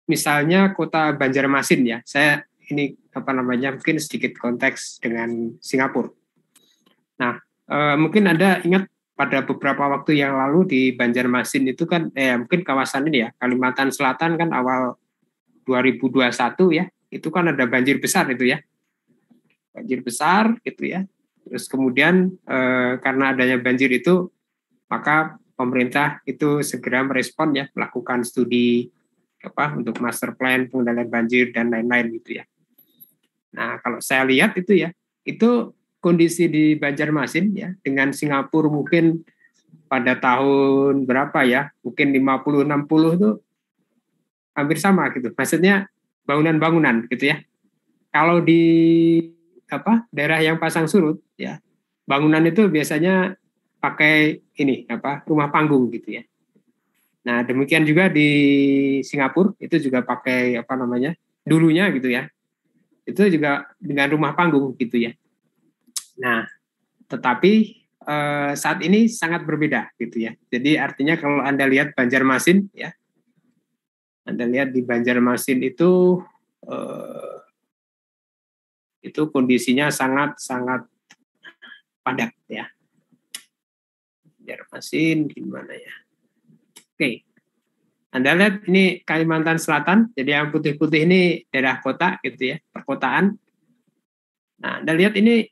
misalnya kota Banjarmasin ya, saya ini mungkin sedikit konteks dengan Singapura. Nah mungkin Anda ingat pada beberapa waktu yang lalu di Banjarmasin itu kan mungkin kawasan ini ya, Kalimantan Selatan kan awal 2021 ya, itu kan ada banjir besar itu ya. Banjir besar gitu ya. Terus kemudian karena adanya banjir itu, maka pemerintah itu segera merespon ya, melakukan studi untuk master plan pengendalian banjir dan lain-lain gitu ya. Nah, kalau saya lihat itu ya, itu kondisi di Banjarmasin ya dengan Singapura mungkin pada tahun berapa ya, mungkin 50-60 itu hampir sama gitu. Maksudnya bangunan-bangunan gitu ya. Kalau di daerah yang pasang surut ya, bangunan itu biasanya pakai ini rumah panggung gitu ya. Nah, demikian juga di Singapura itu juga pakai dulunya gitu ya. Itu juga dengan rumah panggung gitu ya. Nah, tetapi saat ini sangat berbeda gitu ya. Jadi artinya kalau Anda lihat Banjarmasin ya, Anda lihat di Banjarmasin itu kondisinya sangat padat ya. Banjarmasin gimana ya? Oke. Anda lihat ini Kalimantan Selatan, jadi yang putih-putih ini daerah kota gitu ya, perkotaan. Nah, Anda lihat ini,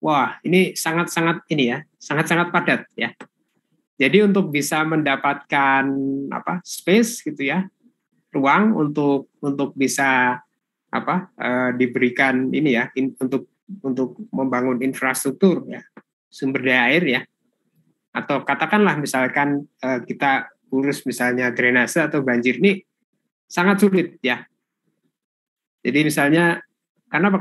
wah ini sangat-sangat ini ya, sangat-sangat padat ya. Jadi untuk bisa mendapatkan space gitu ya, ruang untuk bisa diberikan ini ya, untuk membangun infrastruktur ya, sumber daya air ya. Atau katakanlah misalkan kita urus misalnya drainase atau banjir, ini sangat sulit ya. Jadi misalnya karena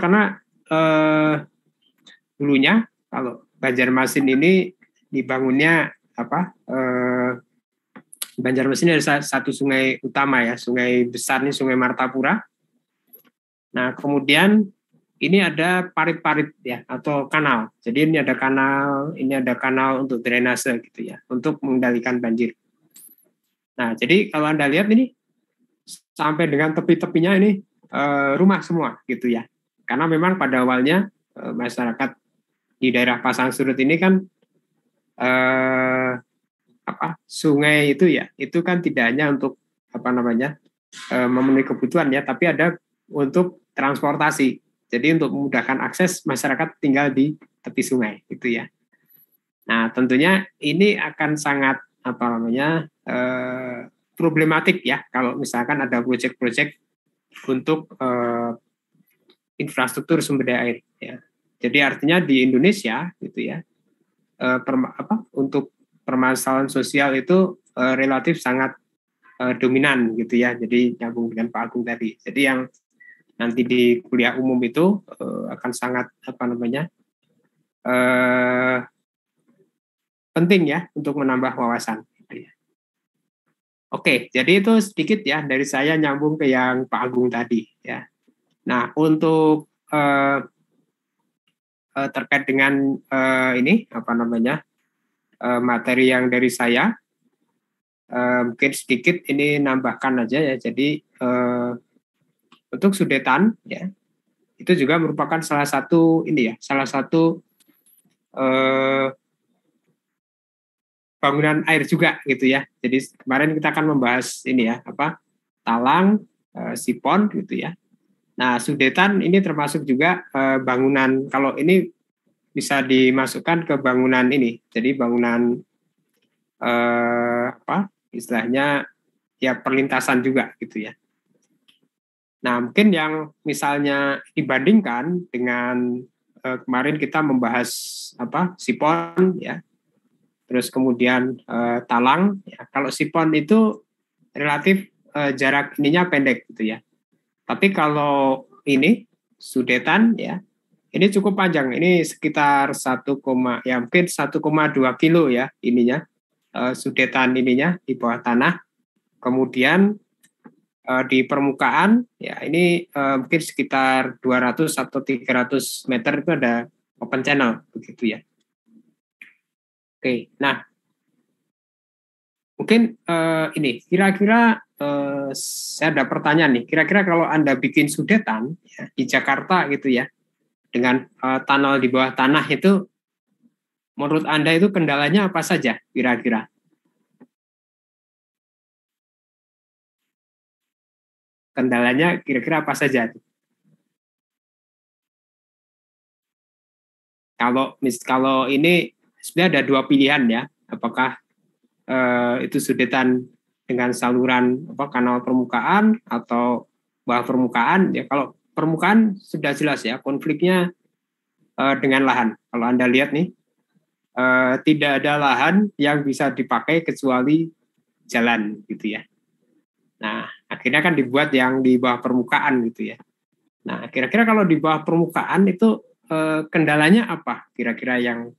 dulunya kalau Banjarmasin ini dibangunnya Banjarmasin ada satu sungai utama ya, sungai besar ini Sungai Martapura. Nah kemudian ini ada parit-parit ya atau kanal. Jadi ini ada kanal untuk drainase gitu ya, untuk mengendalikan banjir. Nah, jadi kalau Anda lihat ini sampai dengan tepi-tepinya ini rumah semua gitu ya. Karena memang pada awalnya masyarakat di daerah pasang surut ini kan sungai itu ya, itu kan tidak hanya untuk memenuhi kebutuhan ya, tapi ada untuk transportasi. Jadi untuk memudahkan akses masyarakat tinggal di tepi sungai gitu ya. Nah, tentunya ini akan sangat problematik ya kalau misalkan ada proyek-proyek untuk infrastruktur sumber daya air ya. Jadi artinya di Indonesia gitu ya, untuk permasalahan sosial itu relatif sangat dominan gitu ya. Jadi nyambung dengan Pak Agung tadi. Jadi yang nanti di kuliah umum itu akan sangat penting ya untuk menambah wawasan. Oke, jadi itu sedikit ya dari saya nyambung ke yang Pak Agung tadi ya. Nah, untuk terkait dengan ini materi yang dari saya, mungkin sedikit ini nambahkan aja ya. Jadi untuk sudetan ya, itu juga merupakan salah satu bangunan air juga gitu ya. Jadi kemarin kita akan membahas ini ya, talang, sipon gitu ya. Nah, sudetan ini termasuk juga bangunan, kalau ini bisa dimasukkan ke bangunan ini. Jadi bangunan istilahnya ya perlintasan juga gitu ya. Nah, mungkin yang misalnya dibandingkan dengan kemarin kita membahas sipon ya. Terus kemudian talang ya. Kalau sipon itu relatif jarak ininya pendek gitu ya. Tapi kalau ini sudetan ya, ini cukup panjang. Ini sekitar mungkin 1,2 kilo ya ininya, sudetan ininya di bawah tanah. Kemudian di permukaan ya ini mungkin sekitar 200 atau 300 meter itu ada open channel begitu ya. Oke, nah mungkin ini kira-kira saya ada pertanyaan nih. Kira-kira kalau Anda bikin sudetan ya, di Jakarta gitu ya, dengan tunnel di bawah tanah itu, menurut Anda itu kendalanya apa saja kira-kira? Kendalanya kira-kira apa saja? Kalau ini sebenarnya ada dua pilihan ya, apakah itu sudetan dengan saluran kanal permukaan atau bawah permukaan ya. Kalau permukaan sudah jelas ya konfliknya dengan lahan. Kalau Anda lihat nih tidak ada lahan yang bisa dipakai kecuali jalan gitu ya. Nah, akhirnya kan dibuat yang di bawah permukaan gitu ya. Nah, kira-kira kalau di bawah permukaan itu kendalanya apa? Kira-kira yang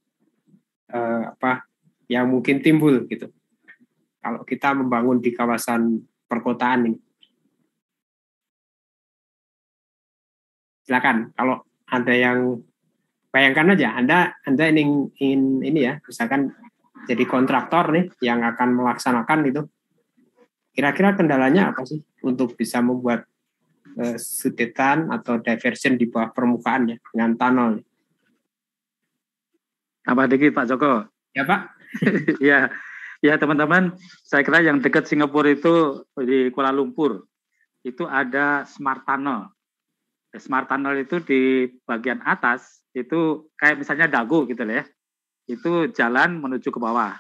yang mungkin timbul gitu. Kalau kita membangun di kawasan perkotaan ini. Silakan, kalau ada yang bayangkan aja, Anda ingin ini ya, misalkan jadi kontraktor nih yang akan melaksanakan itu. Kira-kira kendalanya apa sih untuk bisa membuat sudetan atau diversion di bawah permukaan ya dengan tunnel? Apa dikit Pak Joko? Ya Pak. Ya teman-teman, saya kira yang dekat Singapura itu di Kuala Lumpur itu ada smart tunnel. Smart tunnel itu di bagian atas itu kayak misalnya dagu gitu ya. Itu jalan menuju ke bawah.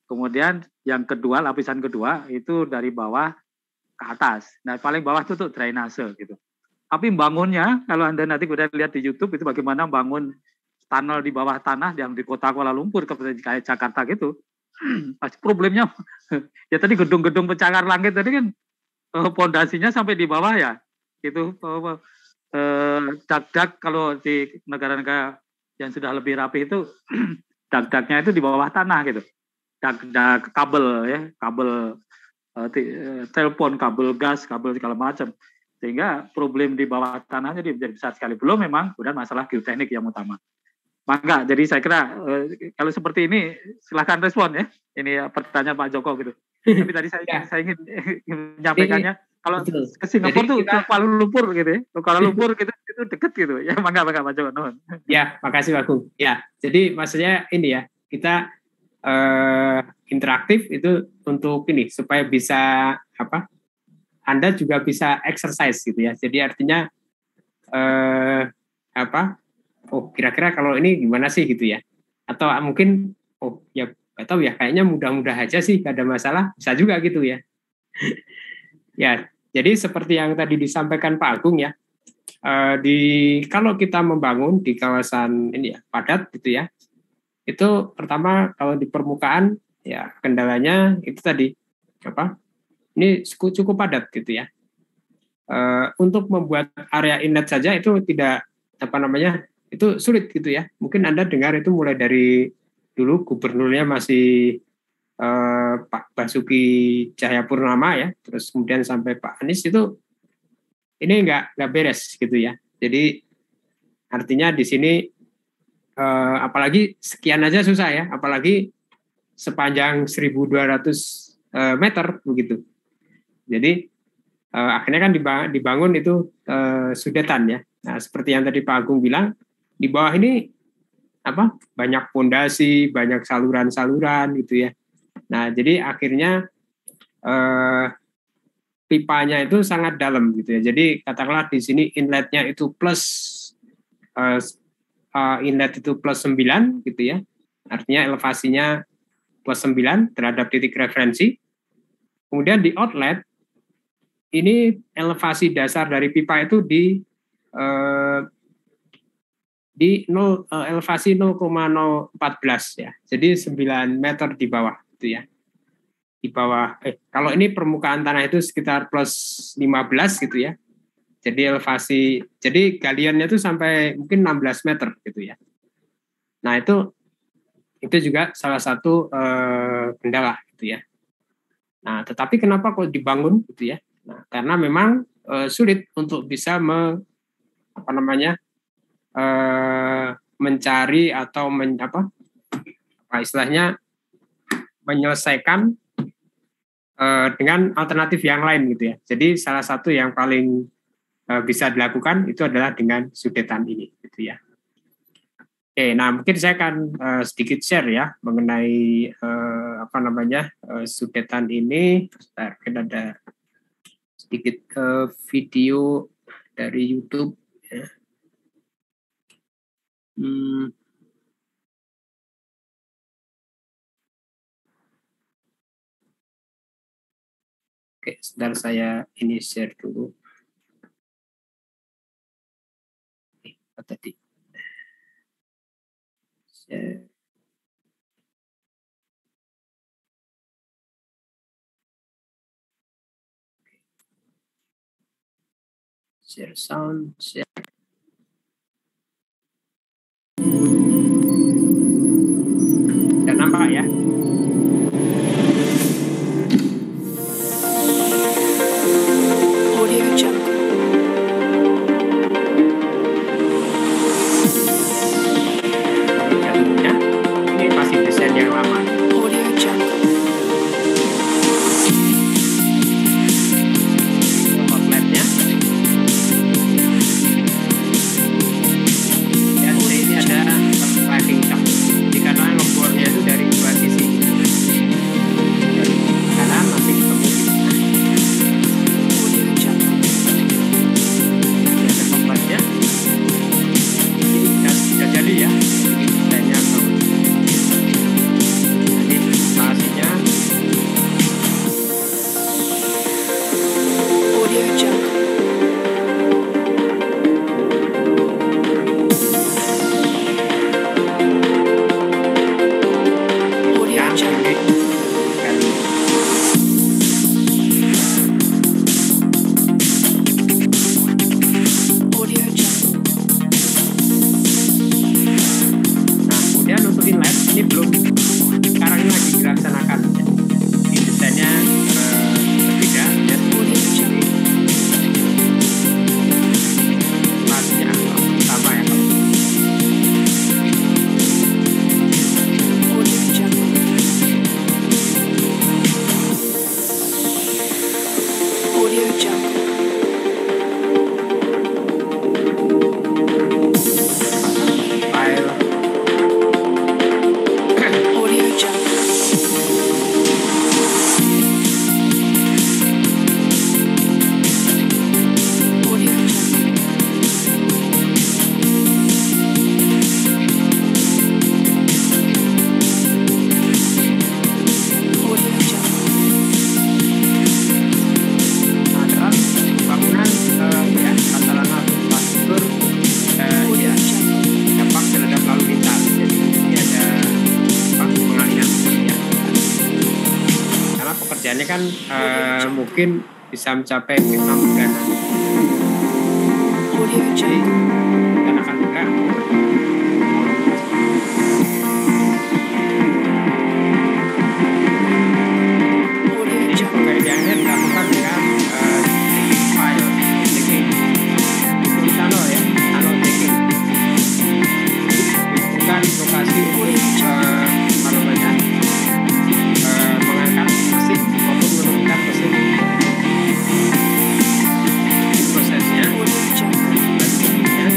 Kemudian yang kedua, lapisan kedua itu dari bawah ke atas. Nah, paling bawah itu tuh drainase gitu. Tapi bangunnya, kalau Anda nanti udah lihat di YouTube itu bagaimana bangun tunnel di bawah tanah yang di kota Kuala Lumpur kayak Jakarta gitu. Problemnya ya tadi gedung-gedung pencakar langit tadi kan pondasinya sampai di bawah ya. Itu dak-dak kalau di negara-negara yang sudah lebih rapi itu dak-daknya itu di bawah tanah gitu. Dak kabel ya, kabel telepon, kabel gas, kabel segala macam. Sehingga problem di bawah tanahnya jadi besar sekali. Belum memang kemudian masalah geoteknik yang utama. Maka jadi saya kira kalau seperti ini silahkan respon ya. Ini pertanyaan Pak Joko gitu. Tapi tadi saya ingin menyampaikannya kalau ke Singapura tuh ke Kuala Lumpur gitu ya. Ke Kuala Lumpur gitu itu deket gitu. Ya mangga Pak Joko. Ya, makasih Pak Agung. Ya, jadi maksudnya ini ya, kita interaktif itu untuk ini supaya bisa Anda juga bisa exercise gitu ya. Jadi artinya kira-kira kalau ini gimana sih gitu ya, atau mungkin ya nggak tahu ya, kayaknya mudah-mudah aja sih, gak ada masalah, bisa juga gitu ya. Ya, jadi seperti yang tadi disampaikan Pak Agung ya, kalau kita membangun di kawasan ini ya padat gitu ya, itu pertama kalau di permukaan ya kendalanya itu tadi ini cukup padat gitu ya. Untuk membuat area inlet saja itu tidak itu sulit gitu ya. Mungkin Anda dengar itu mulai dari dulu gubernurnya masih Pak Basuki Cahayapurnama ya, terus kemudian sampai Pak Anies itu ini nggak beres gitu ya. Jadi artinya di sini apalagi sekian aja susah ya, apalagi sepanjang 1.200 meter begitu. Jadi akhirnya kan dibangun itu sudetan ya. Nah seperti yang tadi Pak Agung bilang, di bawah ini banyak pondasi, banyak saluran-saluran gitu ya. Nah jadi akhirnya pipanya itu sangat dalam gitu ya. Jadi katakanlah di sini inletnya itu plus inlet itu plus 9 gitu ya. Artinya elevasinya plus 9 terhadap titik referensi. Kemudian di outlet ini elevasi dasar dari pipa itu di elevasi 0,014 ya. Jadi 9 meter di bawah gitu ya. Di bawah kalau ini permukaan tanah itu sekitar plus 15 gitu ya. Jadi elevasi, jadi galiannya itu sampai mungkin 16 meter gitu ya. Nah itu juga salah satu kendala gitu ya. Nah tetapi kenapa kok dibangun gitu ya? Nah, karena memang sulit untuk bisa mencari atau istilahnya menyelesaikan dengan alternatif yang lain gitu ya. Jadi salah satu yang paling bisa dilakukan itu adalah dengan sudetan ini gitu ya. Oke, nah mungkin saya akan sedikit share ya mengenai sudetan ini. Mungkin ada sedikit video dari YouTube ya. Oke, sebentar saya ini share dulu. Apa tadi? Share. Share sound, share. Sudah nampak ya? Audio Jungle. Jalurnya ini masih desain yang lama. Audio Jungle. Outletnya. Dan ini ada sliding shock. Karena ngebornya itu dari dua sisi. Dari kanan nanti ketemu di Audio Jungle. ada tempatnya. Ini sudah jadi ya. Desainnya tahu. Jadi instalasinya Audio Jungle. Audio yang Jungle. ini kan Audio Jungle. nah kemudian untuk inlet ini belum sekarang ini lagi dilaksanakan. Ini desainnya berbeda ya. Audio Jungle. Masnya sama ya kalau Audio Jungle. Audio Jungle. file Audio Jungle. Audio Jungle. kan mungkin bisa mencapai 5 bulanan. Audio Jadi Jungle. kita akan buka. Audio Ini Jungle. pembediannya dilakukan dengan checking file, checking itu tunnel ya, tunnel checking. Bukan lokasi untuk apa namanya mengangkat mesin maupun menurunkan mesin. Ini prosesnya. Audio Jungle. Dan checkingnya.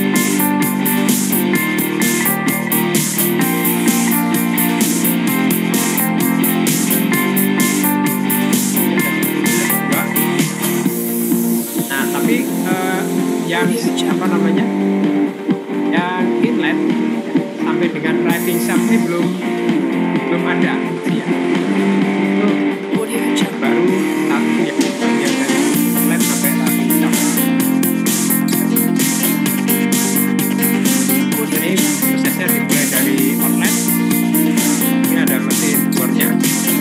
Nah, tapi yang apa namanya, yang inlet sampai dengan driving shaft ini belum ada ya. Itu Audio Jungle. baru satu ya, bagian dari inlet sampai driving shaft. Jadi prosesnya dimulai dari outlet, ini ada mesin bornya,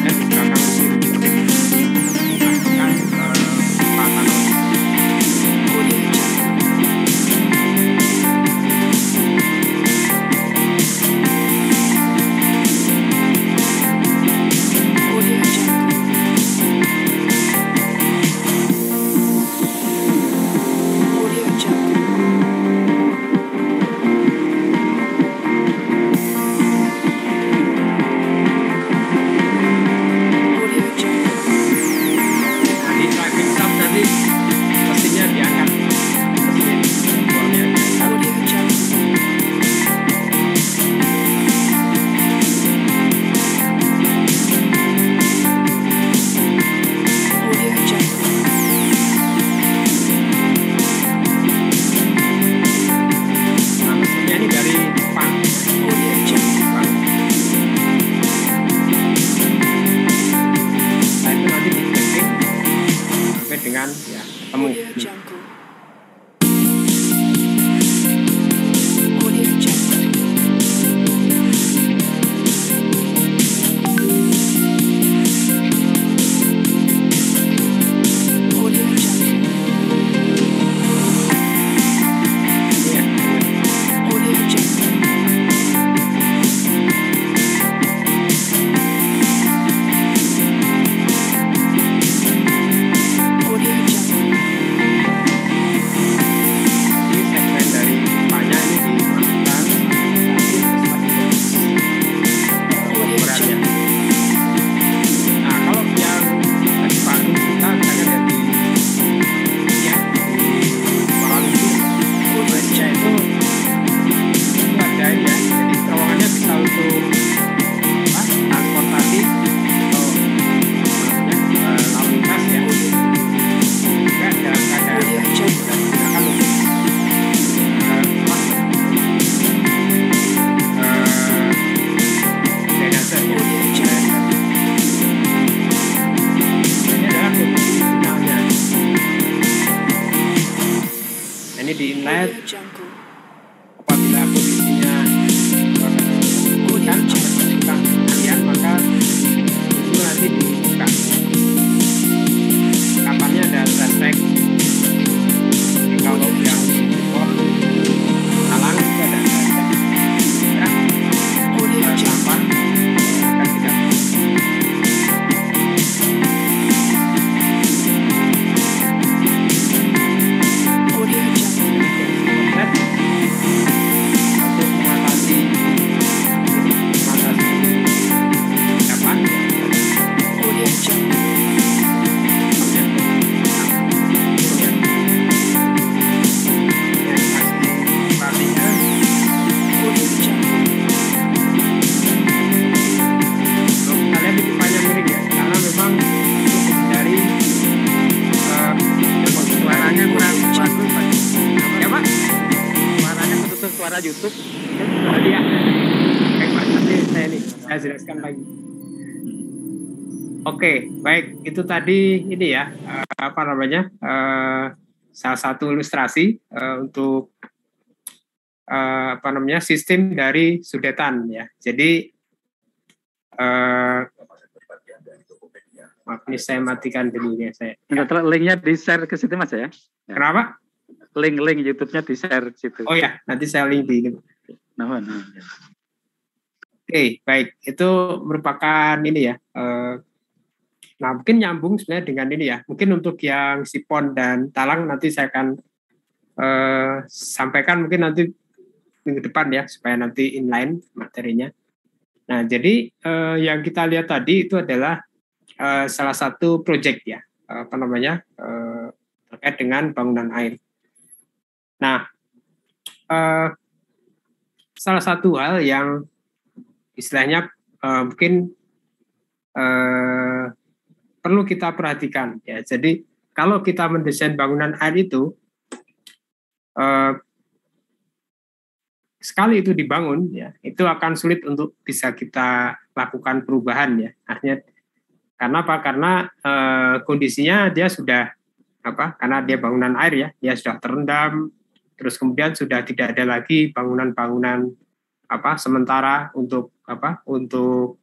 dan di belakang mesin masukkan patanol. Audio Jungle. Audio Jungle. Audio Jungle. Audio Jungle. Nah, di driving shaft nanti mesinnya diangkat, mesin bornya diangkat. Audio Jungle. Audio Jungle. Nah, mesinnya ini dari Jepang. Audio Jungle. Jepang. Nah, itu nanti di checking sampai dengan ya ketemu. Audio Jungle. Audio Jungle. Audio Jungle. Ini ya. Audio Jungle. Audio Jungle. Ini segmen dari pipanya ini dimasukkan ukurannya. Nah, kalau yang tadi Bandung kita misalnya ya di Kuala Lumpur, Malaysia itu ada ini ya. Jadi terowongannya bisa untuk apa, transportasi atau namanya lalu lintas ya. Juga dalam keadaan Audio Jungle. digunakan untuk drainase ya. Audio Jungle. Ini adalah kondisi finalnya. Ini di inlet Audio Jungle. apabila kondisinya kan ketika kalian maka itu nanti dibuka. Kapannya ada track. Jadi kalau yang halang itu ada track. Ya, Audio Jungle. sampah akan tidak. Audio Jungle. Outlet untuk mengatasi kapan Audio Jungle. Audio Jungle. kalian pipinya miring ya, karena memang untuk menghindari suaranya kurang bagus Pak. Ya Pak, suaranya ketutup suara YouTube. Tadi ya, baik Pak, nanti saya jelaskan lagi. Oke, baik, itu tadi ini ya, apa namanya, salah satu ilustrasi untuk apa namanya sistem dari sudetan ya. Jadi Maaf, ini saya matikan dulu ya saya. Setelah linknya di-share ke situ Mas ya. Kenapa? Link YouTube-nya di-share ke situ. Oh ya, nanti saya link di ini. Nah. Oke, baik. Itu merupakan ini ya. Nah, mungkin nyambung sebenarnya dengan ini ya. Mungkin untuk yang sipon dan talang nanti saya akan sampaikan mungkin nanti minggu depan ya, supaya nanti inline materinya. Nah, jadi yang kita lihat tadi itu adalah salah satu proyek ya, terkait dengan bangunan air. Nah, salah satu hal yang istilahnya mungkin perlu kita perhatikan ya. Jadi kalau kita mendesain bangunan air itu sekali itu dibangun ya, itu akan sulit untuk bisa kita lakukan perubahan ya. Artinya karena apa? Karena kondisinya dia sudah karena dia bangunan air ya, dia sudah terendam, terus kemudian sudah tidak ada lagi bangunan-bangunan sementara untuk untuk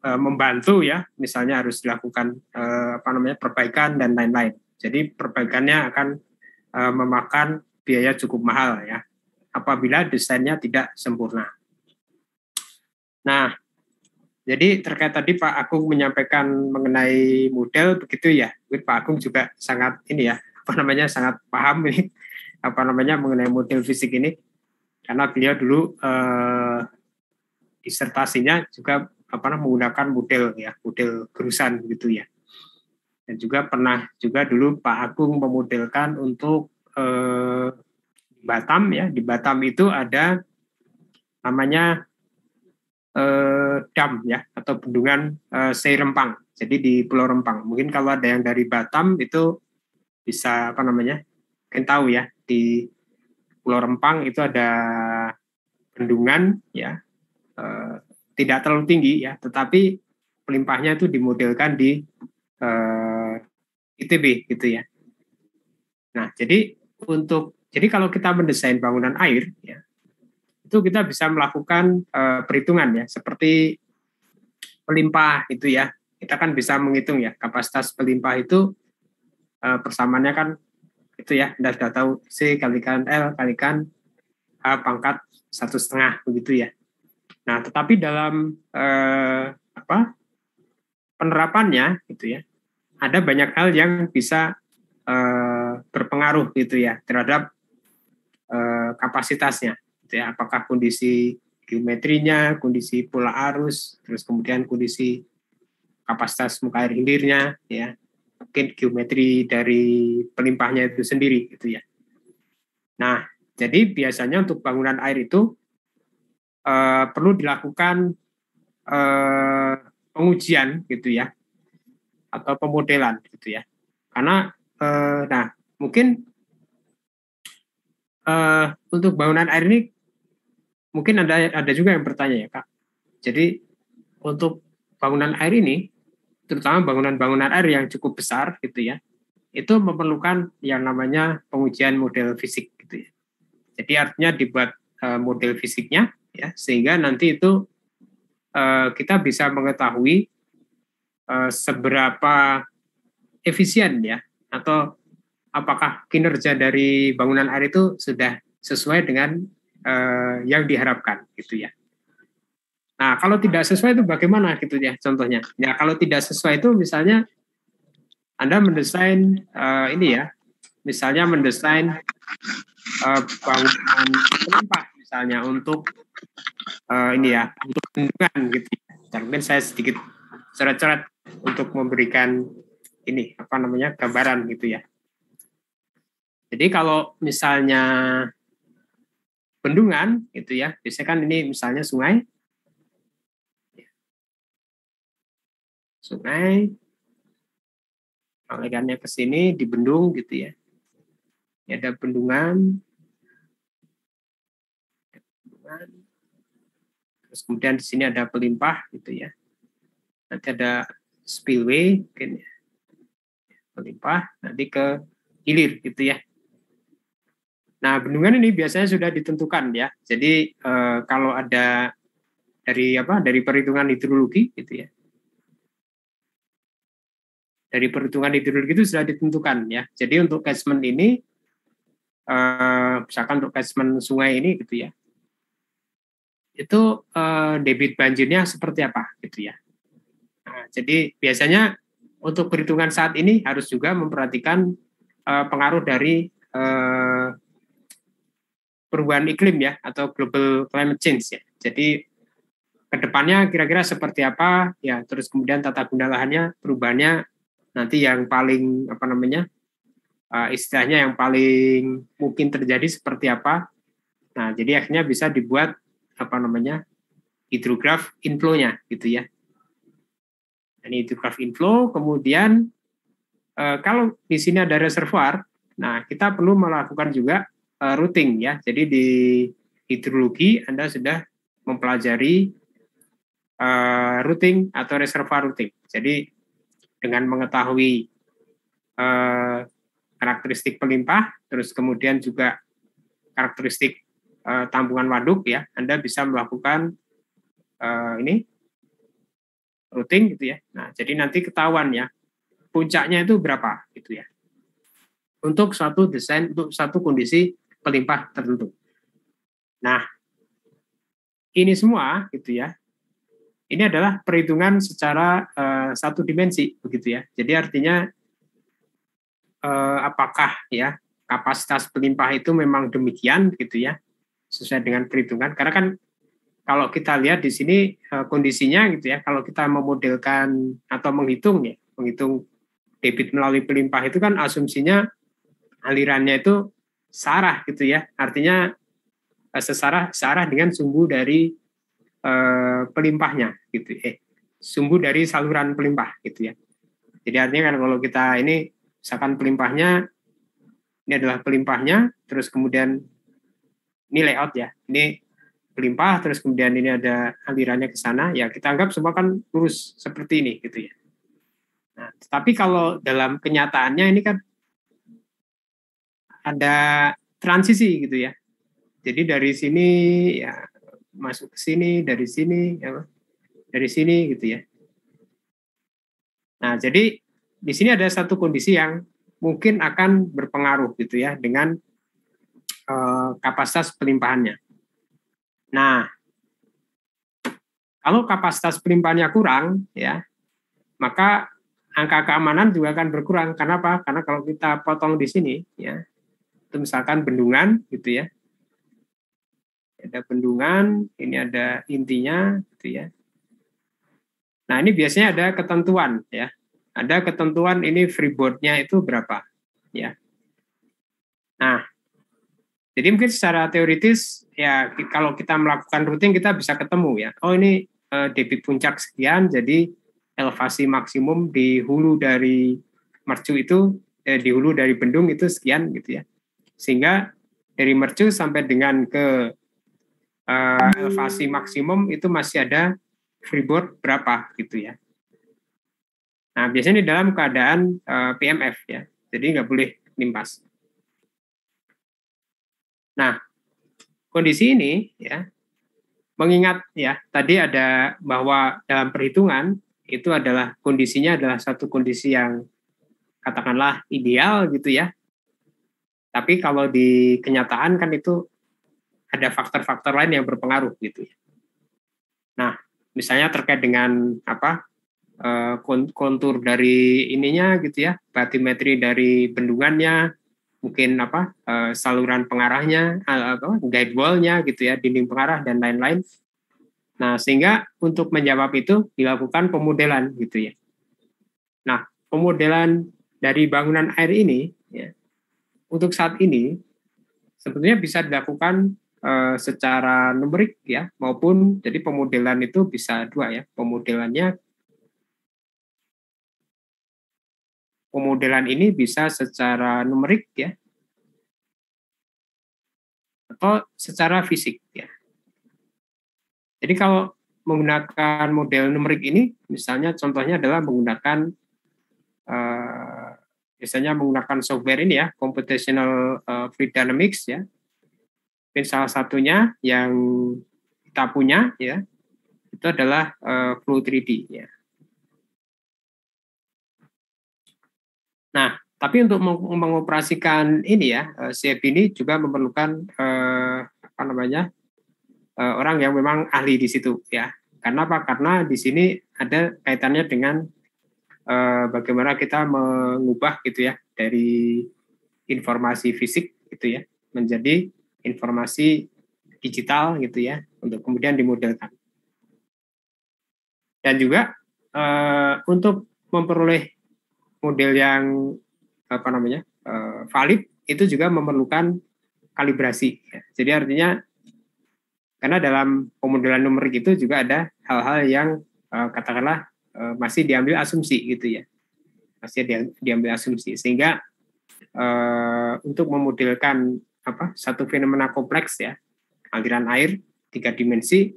membantu ya, misalnya harus dilakukan perbaikan dan lain-lain. Jadi perbaikannya akan memakan biaya cukup mahal ya, apabila desainnya tidak sempurna. Nah, jadi terkait tadi Pak Agung menyampaikan mengenai model begitu ya, Pak Agung juga sangat sangat paham ini mengenai model fisik ini, karena beliau dulu disertasinya juga menggunakan model gerusan gitu ya. Dan juga pernah juga dulu Pak Agung memodelkan untuk Batam ya. Di Batam itu ada namanya dam ya, atau bendungan Sei Rempang. Jadi di Pulau Rempang. Mungkin kalau ada yang dari Batam itu bisa mungkin tahu ya, di Pulau Rempang itu ada bendungan ya, tidak terlalu tinggi ya, tetapi pelimpahnya itu dimodelkan di ITB gitu ya. Nah, jadi kalau kita mendesain bangunan air ya, itu kita bisa melakukan perhitungan ya, seperti pelimpah itu ya. Kita kan bisa menghitung ya, kapasitas pelimpah itu persamaannya kan itu ya, Anda sudah tahu C kalikan L kalikan H pangkat 1,5 begitu ya. Nah, tetapi dalam penerapannya gitu ya, ada banyak hal yang bisa berpengaruh gitu ya terhadap kapasitasnya. Ya, apakah kondisi geometrinya, kondisi pola arus, terus kemudian kondisi kapasitas muka air hilirnya, ya, mungkin geometri dari pelimpahnya itu sendiri, gitu ya. Nah, jadi biasanya untuk bangunan air itu perlu dilakukan pengujian, gitu ya, atau pemodelan, gitu ya. Karena, mungkin untuk bangunan air ini mungkin ada juga yang bertanya ya Kak. Jadi untuk bangunan air ini, terutama bangunan-bangunan air yang cukup besar gitu ya, itu memerlukan yang namanya pengujian model fisik gitu ya. Jadi artinya dibuat model fisiknya ya, sehingga nanti itu kita bisa mengetahui seberapa efisien ya, atau apakah kinerja dari bangunan air itu sudah sesuai dengan yang diharapkan gitu ya. Nah, kalau tidak sesuai itu bagaimana gitu ya contohnya? Ya, kalau tidak sesuai itu misalnya Anda mendesain misalnya mendesain bangunan pelimpah misalnya untuk untuk bendungan gitu. Dan mungkin saya sedikit coret-coret untuk memberikan gambaran gitu ya. Jadi kalau misalnya bendungan gitu ya, biasanya kan ini misalnya sungai, alirannya ke sini di bendung gitu ya. Ini ada bendungan, terus kemudian di sini ada pelimpah gitu ya. Nanti ada spillway mungkin ya, pelimpah nanti ke hilir gitu ya. Nah, bendungan ini biasanya sudah ditentukan ya. Jadi kalau ada dari perhitungan hidrologi gitu ya, dari perhitungan hidrologi itu sudah ditentukan ya. Jadi untuk catchment ini, misalkan untuk catchment sungai ini gitu ya, itu debit banjirnya seperti apa gitu ya. Nah, jadi biasanya untuk perhitungan saat ini harus juga memperhatikan pengaruh dari perubahan iklim ya, atau global climate change ya. Jadi kedepannya kira-kira seperti apa ya, terus kemudian tata guna lahannya, perubahannya nanti yang paling istilahnya yang paling mungkin terjadi seperti apa. Nah, jadi akhirnya bisa dibuat hidrograf inflow-nya gitu ya. Ini hidrograf inflow, kemudian kalau di sini ada reservoir, nah kita perlu melakukan juga routing ya. Jadi di hidrologi Anda sudah mempelajari routing atau reservoir routing. Jadi dengan mengetahui karakteristik pelimpah, terus kemudian juga karakteristik tampungan waduk ya, Anda bisa melakukan routing gitu ya. Nah, jadi nanti ketahuan ya puncaknya itu berapa gitu ya. Untuk suatu desain, untuk satu kondisi pelimpah tertentu. Nah, ini semua gitu ya. Ini adalah perhitungan secara satu dimensi begitu ya. Jadi artinya apakah ya kapasitas pelimpah itu memang demikian gitu ya, sesuai dengan perhitungan. Karena kan kalau kita lihat di sini kondisinya gitu ya, kalau kita memodelkan atau menghitung debit melalui pelimpah itu kan asumsinya alirannya itu searah gitu ya. Artinya searah dengan sumbu dari pelimpahnya gitu sumbu dari saluran pelimpah gitu ya. Jadi artinya kan kalau kita ini misalkan pelimpahnya ini adalah pelimpahnya, terus kemudian ini layout ya, ini pelimpah, terus kemudian ini ada alirannya ke sana, ya kita anggap semua kan lurus seperti ini gitu ya. Nah, tapi kalau dalam kenyataannya ini kan ada transisi gitu ya. Jadi dari sini ya masuk ke sini, dari sini gitu ya. Nah, jadi di sini ada satu kondisi yang mungkin akan berpengaruh gitu ya dengan kapasitas pelimpahannya. Nah, kalau kapasitas pelimpahannya kurang ya, maka angka keamanan juga akan berkurang. Karena apa? Karena kalau kita potong di sini ya, itu misalkan bendungan gitu ya. Ada bendungan, ini ada intinya gitu ya. Nah, ini biasanya ada ketentuan ya. Ada ketentuan ini freeboard-nya itu berapa ya. Nah, jadi mungkin secara teoritis ya kalau kita melakukan routing kita bisa ketemu ya. Oh, ini debit puncak sekian, jadi elevasi maksimum di hulu dari mercu itu di hulu dari bendung itu sekian gitu ya. Sehingga dari mercu sampai dengan ke elevasi maksimum itu masih ada freeboard berapa gitu ya. Nah, biasanya di dalam keadaan PMF ya, jadi nggak boleh limpas. Nah, kondisi ini ya, mengingat ya tadi ada bahwa dalam perhitungan itu adalah kondisinya adalah satu kondisi yang katakanlah ideal gitu ya. Tapi kalau di kenyataan kan itu ada faktor-faktor lain yang berpengaruh gitu ya. Nah, misalnya terkait dengan kontur dari ininya gitu ya, batimetri dari bendungannya, mungkin saluran pengarahnya, guide wall-nya gitu ya, dinding pengarah dan lain-lain. Nah, sehingga untuk menjawab itu dilakukan pemodelan gitu ya. Nah, pemodelan dari bangunan air ini ya, untuk saat ini sebetulnya bisa dilakukan secara numerik ya, maupun jadi pemodelan itu bisa dua ya, pemodelan ini bisa secara numerik ya, atau secara fisik ya. Jadi kalau menggunakan model numerik ini, misalnya contohnya adalah menggunakan biasanya menggunakan software ini ya, computational fluid dynamics ya. Mungkin salah satunya yang kita punya ya, itu adalah Flow 3D ya. Nah, tapi untuk mengoperasikan ini ya, SIEP ini juga memerlukan apa namanya, orang yang memang ahli di situ ya. Karena apa? Karena di sini ada kaitannya dengan bagaimana kita mengubah gitu ya dari informasi fisik gitu ya menjadi informasi digital gitu ya untuk kemudian dimodelkan. Dan juga untuk memperoleh model yang apa namanya valid itu juga memerlukan kalibrasi. Ya. Jadi artinya karena dalam pemodelan numerik itu juga ada hal-hal yang katakanlah masih diambil asumsi gitu ya, masih diambil asumsi sehingga untuk memodelkan apa satu fenomena kompleks ya aliran air 3 dimensi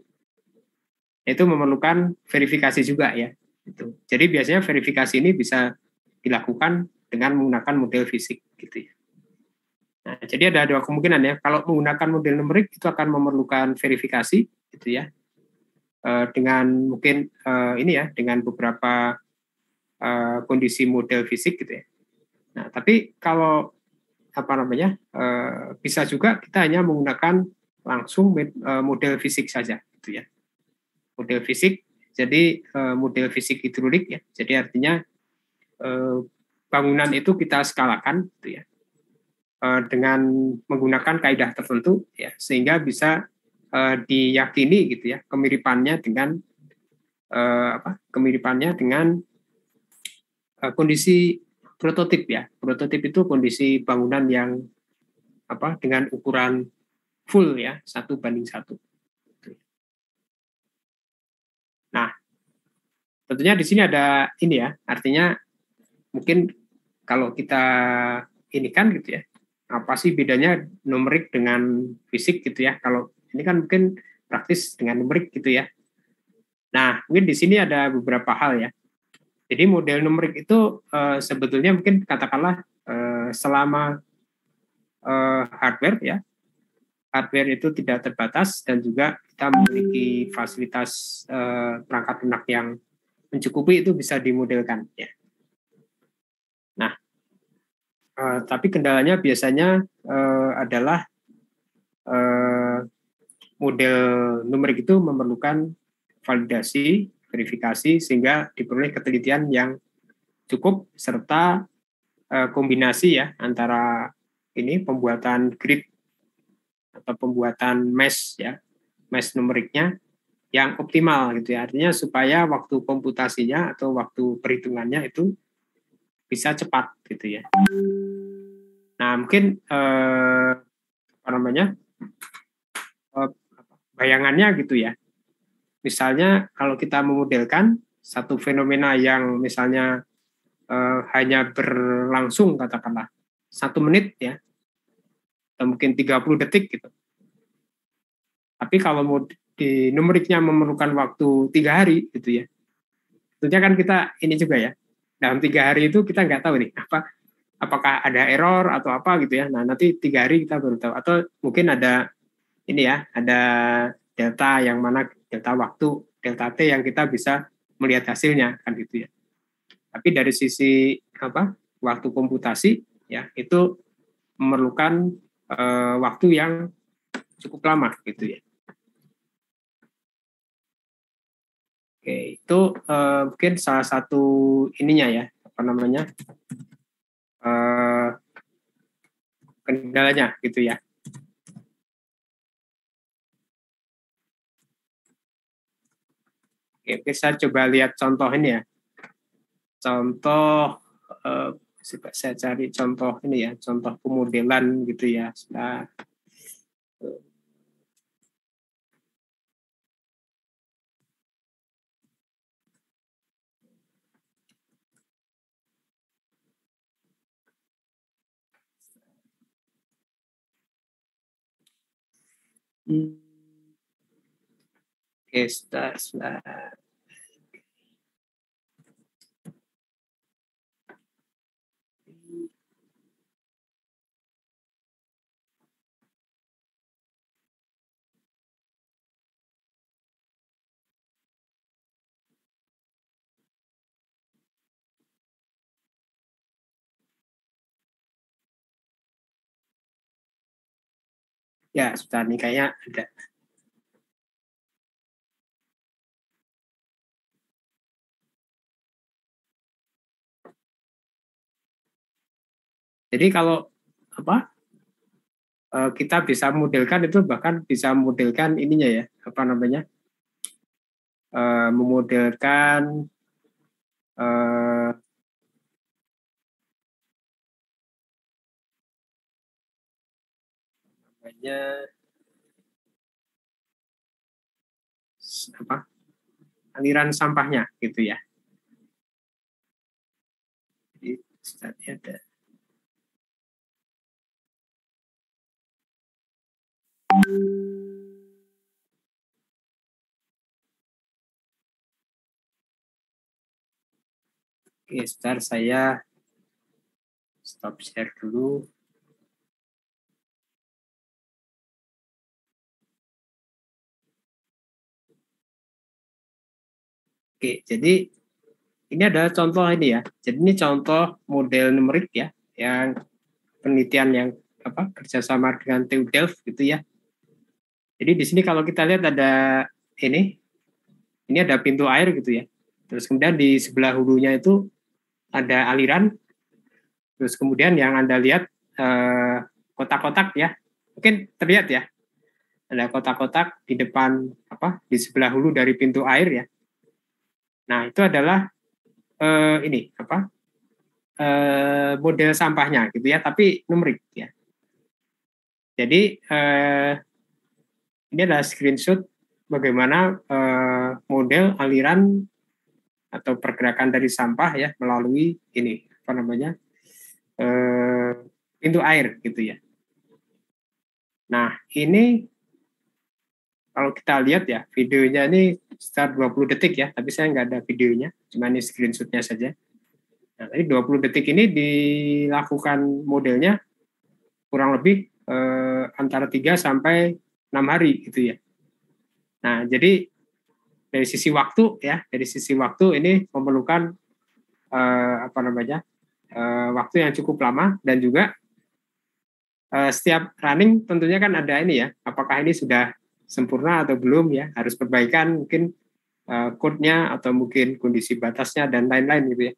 itu memerlukan verifikasi juga ya. Gitu. Jadi biasanya verifikasi ini bisa dilakukan dengan menggunakan model fisik gitu ya. Nah, jadi ada dua kemungkinan ya. Kalau menggunakan model numerik itu akan memerlukan verifikasi gitu ya. Dengan mungkin ini ya dengan beberapa kondisi model fisik gitu ya. Nah, tapi kalau apa namanya bisa juga kita hanya menggunakan langsung model fisik saja gitu ya. Model fisik, jadi model fisik hidrolik ya. Jadi artinya bangunan itu kita skalakan gitu ya dengan menggunakan kaidah tertentu ya sehingga bisa diyakini gitu ya kemiripannya dengan kondisi prototip ya. Prototip itu kondisi bangunan yang dengan ukuran full ya 1:1. Nah, tentunya di sini ada ini ya, artinya mungkin kalau kita ini kan gitu ya, apa sih bedanya numerik dengan fisik gitu ya? Kalau ini kan mungkin praktis dengan numerik gitu ya. Nah, mungkin di sini ada beberapa hal ya. Jadi model numerik itu sebetulnya mungkin katakanlah selama hardware ya, hardware itu tidak terbatas dan juga kita memiliki fasilitas perangkat lunak yang mencukupi itu bisa dimodelkan ya. Nah, tapi kendalanya biasanya adalah model numerik itu memerlukan validasi, verifikasi sehingga diperoleh ketelitian yang cukup serta kombinasi ya antara ini pembuatan grid atau pembuatan mesh ya, mesh numeriknya yang optimal gitu ya. Artinya supaya waktu komputasinya atau waktu perhitungannya itu bisa cepat gitu ya. Nah, mungkin apa namanya? Bayangannya gitu ya. Misalnya kalau kita memodelkan satu fenomena yang misalnya hanya berlangsung katakanlah 1 menit ya, atau mungkin 30 detik gitu. Tapi kalau mau di numeriknya memerlukan waktu 3 hari gitu ya. Tentunya kan kita ini juga ya. Dalam 3 hari itu kita nggak tahu nih apakah ada error atau apa gitu ya. Nah, nanti 3 hari kita baru tahu. Atau mungkin ada ini ya, ada delta yang mana delta waktu, delta T yang kita bisa melihat hasilnya kan gitu ya. Tapi dari sisi waktu komputasi ya itu memerlukan waktu yang cukup lama gitu ya. Oke, itu mungkin salah satu ininya ya, kendalanya gitu ya. Oke, kita coba lihat contoh ini ya. Contoh, saya cari contoh ini ya, contoh pemodelan gitu ya. Nah, oke, setelah Ya, sudah nih kayaknya ada. Jadi kalau apa kita bisa modelkan itu, bahkan bisa modelkan ininya ya, apa namanya, memodelkan apa, aliran sampahnya gitu ya. Jadi tadi ada. Oke, sebentar saya stop share dulu. Oke, jadi ini ada contoh ini ya. Jadi ini contoh model numerik ya, yang penelitian yang apa, kerjasama dengan TU Delft gitu ya. Jadi di sini kalau kita lihat ada ini ada pintu air gitu ya. Terus kemudian di sebelah hulunya itu ada aliran. Terus kemudian yang Anda lihat kotak-kotak ya, mungkin terlihat ya. Ada kotak-kotak di depan apa, di sebelah hulu dari pintu air ya. Nah, itu adalah ini apa? Model sampahnya gitu ya, tapi numerik ya. Jadi ini adalah screenshot bagaimana model aliran atau pergerakan dari sampah ya melalui ini apa namanya, pintu air gitu ya. Nah, ini kalau kita lihat ya, videonya ini sekitar 20 detik ya, tapi saya nggak ada videonya, cuma ini screenshotnya saja. Nah, tadi 20 detik ini dilakukan modelnya kurang lebih antara 3 sampai 6 hari gitu ya. Nah, jadi dari sisi waktu ya, dari sisi waktu ini memerlukan apa namanya, waktu yang cukup lama, dan juga setiap running tentunya kan ada ini ya, apakah ini sudah sempurna atau belum ya, harus perbaikan mungkin code-nya atau mungkin kondisi batasnya dan lain-lain gitu ya.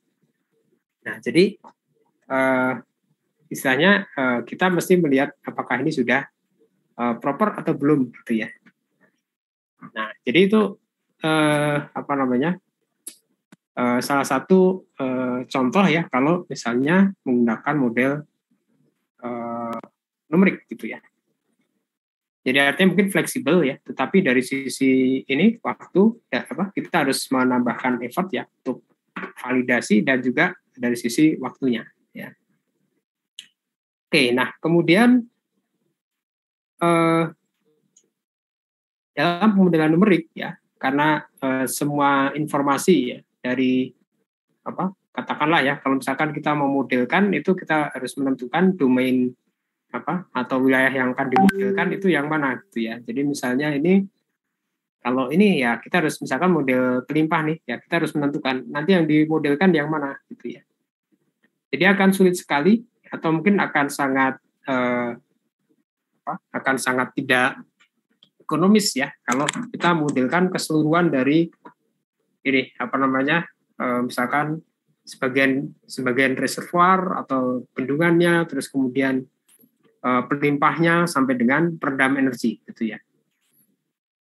Nah, jadi istilahnya kita mesti melihat apakah ini sudah proper atau belum gitu ya. Nah, jadi itu apa namanya, salah satu contoh ya kalau misalnya menggunakan model numerik gitu ya. Jadi artinya mungkin fleksibel ya, tetapi dari sisi ini waktu ya apa, kita harus menambahkan effort ya untuk validasi dan juga dari sisi waktunya ya. Oke, nah kemudian dalam pemodelan numerik ya, karena semua informasi ya dari apa, katakanlah ya, kalau misalkan kita memodelkan itu kita harus menentukan domain apa atau wilayah yang akan dimodelkan itu yang mana gitu ya. Jadi misalnya ini kalau ini ya kita harus misalkan model pelimpah nih ya, kita harus menentukan nanti yang dimodelkan yang mana gitu ya. Jadi akan sulit sekali atau mungkin akan sangat akan sangat tidak ekonomis ya kalau kita modelkan keseluruhan dari ini apa namanya, misalkan sebagian reservoir atau bendungannya, terus kemudian pelimpahnya sampai dengan peredam energi gitu ya.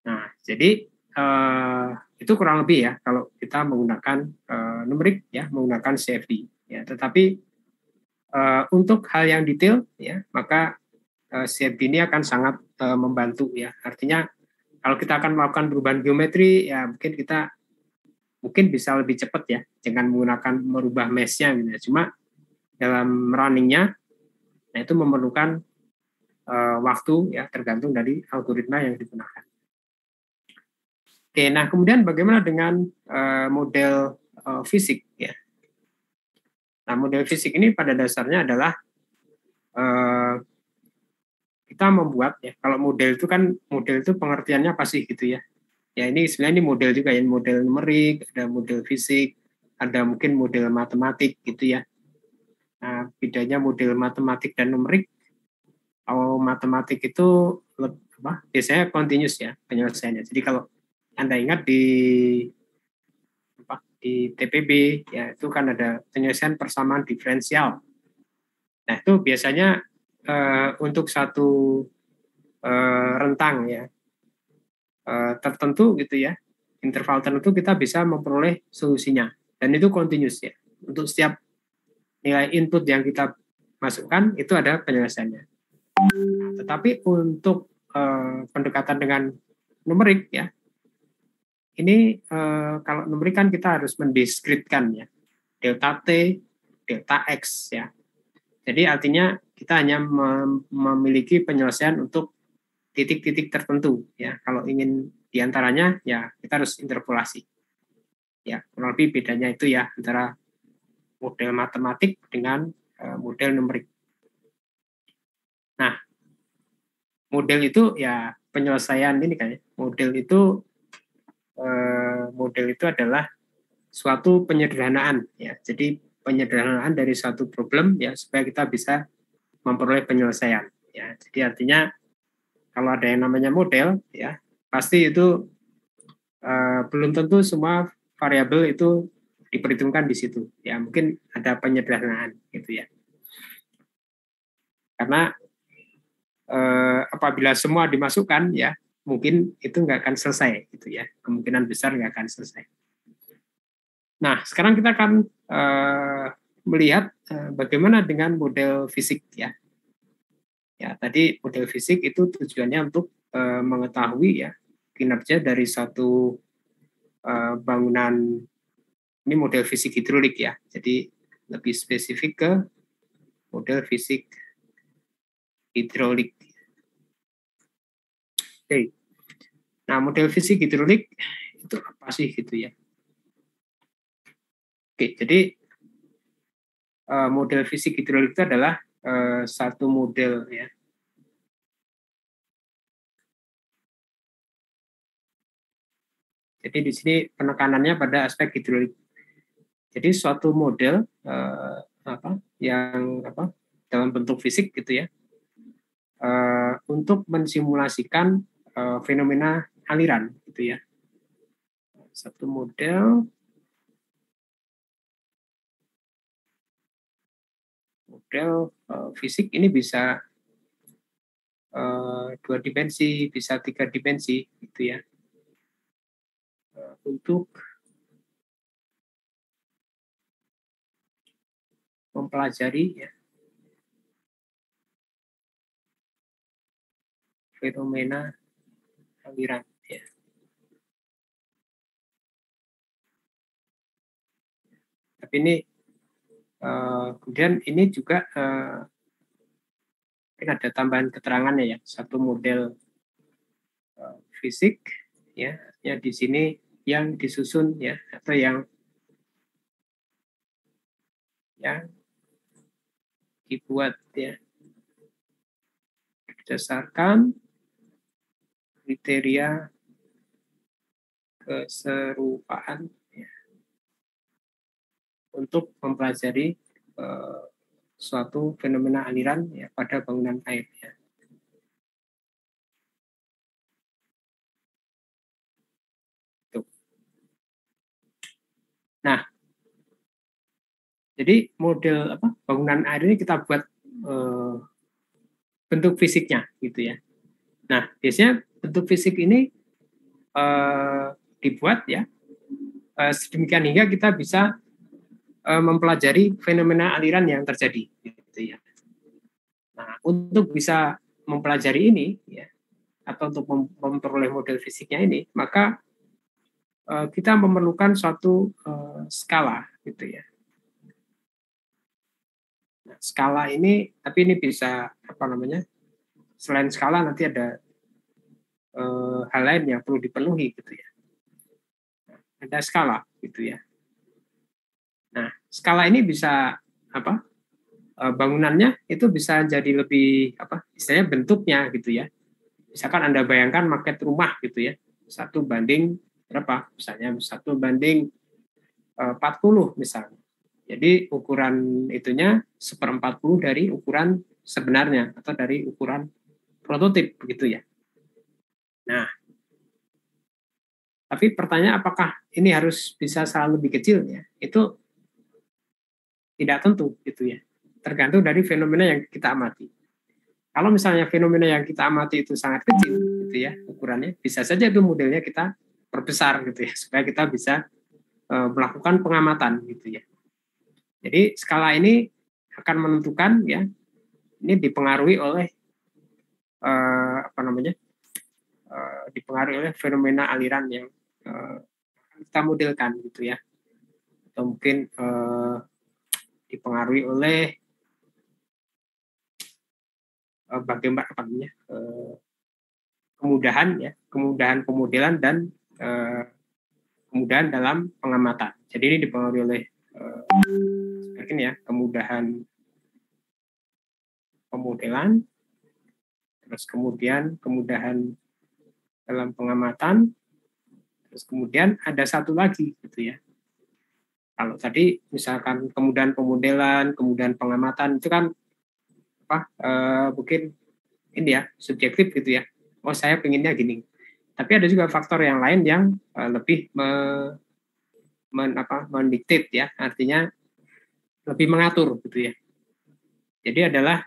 Nah, jadi itu kurang lebih ya kalau kita menggunakan numerik ya, menggunakan CFD ya. Tetapi untuk hal yang detail ya, maka CFD ini akan sangat membantu ya. Artinya kalau kita akan melakukan perubahan geometri ya, mungkin kita bisa lebih cepat ya dengan menggunakan merubah mesh-nya gitu ya. Cuma dalam runningnya, nah itu memerlukan waktu ya, tergantung dari algoritma yang digunakan. Oke, nah kemudian bagaimana dengan model fisik ya? Nah, model fisik ini pada dasarnya adalah kita membuat ya, kalau model itu kan, model itu pengertiannya pasti gitu ya. Ya ini sebenarnya ini model juga ya, model numerik, ada model fisik, ada mungkin model matematik gitu ya. Nah, bedanya model matematik dan numerik, kalau matematik itu biasanya continuous ya penyelesaiannya. Jadi kalau Anda ingat di TPB ya itu kan ada penyelesaian persamaan diferensial. Nah itu biasanya untuk satu rentang ya tertentu gitu ya, interval tertentu kita bisa memperoleh solusinya dan itu continuous ya. Untuk setiap nilai input yang kita masukkan itu ada penyelesaiannya. Tetapi untuk pendekatan dengan numerik ya, ini kalau numerik kan kita harus mendiskritkan ya, delta T, delta X ya. Jadi artinya kita hanya memiliki penyelesaian untuk titik-titik tertentu ya. Kalau ingin diantaranya ya kita harus interpolasi. Ya, kurang lebih bedanya itu ya antara model matematik dengan model numerik. Nah, model itu ya penyelesaian ini kan ya. Model itu adalah suatu penyederhanaan ya. Jadi penyederhanaan dari suatu problem ya supaya kita bisa memperoleh penyelesaian ya. Jadi artinya kalau ada yang namanya model ya pasti itu belum tentu semua variabel itu diperhitungkan di situ ya, mungkin ada penyederhanaan gitu ya. Karena apabila semua dimasukkan ya mungkin itu nggak akan selesai gitu ya, kemungkinan besar nggak akan selesai. Nah sekarang kita akan melihat bagaimana dengan model fisik ya. Ya tadi model fisik itu tujuannya untuk mengetahui ya kinerja dari satu bangunan. Ini model fisik hidrolik ya, jadi lebih spesifik ke model fisik hidrolik. Oke. Nah, model fisik hidrolik itu apa sih gitu ya? Oke, jadi model fisik hidrolik itu adalah satu model ya. Jadi di sini penekanannya pada aspek hidrolik. Jadi suatu model yang dalam bentuk fisik gitu ya, untuk mensimulasikan fenomena aliran gitu ya. Satu model fisik ini bisa 2 dimensi, bisa 3 dimensi gitu ya. Untuk mempelajari ya, fenomena aliran ya. Tapi ini kemudian ini juga mungkin ada tambahan keterangannya ya, satu model fisik ya di sini yang disusun ya atau yang dibuat ya berdasarkan kriteria keserupaan ya, untuk mempelajari suatu fenomena aliran ya pada bangunan air ya. Tuh. Nah, jadi model bangunan air ini kita buat bentuk fisiknya gitu ya. Nah, biasanya bentuk fisik ini dibuat ya sedemikian hingga kita bisa mempelajari fenomena aliran yang terjadi gitu ya. Nah, untuk bisa mempelajari ini ya atau untuk memperoleh model fisiknya ini, maka kita memerlukan suatu skala gitu ya. Nah, skala ini, tapi ini bisa selain skala nanti ada hal lain yang perlu dipenuhi gitu ya. Ada skala gitu ya. Nah, skala ini bisa bangunannya itu bisa jadi lebih istilahnya bentuknya gitu ya. Misalkan Anda bayangkan maket rumah gitu ya, 1 banding berapa? Misalnya 1 banding 40 misalnya. Jadi ukuran itunya 1/40 dari ukuran sebenarnya atau dari ukuran prototip begitu ya. Nah, tapi pertanyaan apakah ini harus bisa selalu lebih kecil ya? Itu tidak tentu gitu ya. Tergantung dari fenomena yang kita amati. Kalau misalnya fenomena yang kita amati itu sangat kecil gitu ya ukurannya, bisa saja itu modelnya kita perbesar gitu ya supaya kita bisa melakukan pengamatan gitu ya. Jadi skala ini akan menentukan ya, ini dipengaruhi oleh dipengaruhi oleh fenomena aliran yang kita modelkan gitu ya, atau mungkin dipengaruhi oleh bagaimana kemudahan pemodelan dan kemudahan dalam pengamatan. Jadi ini dipengaruhi oleh ya kemudahan pemodelan, terus kemudian kemudahan dalam pengamatan, terus kemudian ada satu lagi gitu ya. Kalau tadi misalkan kemudahan pemodelan, kemudahan pengamatan itu kan mungkin ini ya subjektif gitu ya. Oh saya pengennya gini. Tapi ada juga faktor yang lain yang lebih mendiktit ya, artinya lebih mengatur gitu ya. Jadi adalah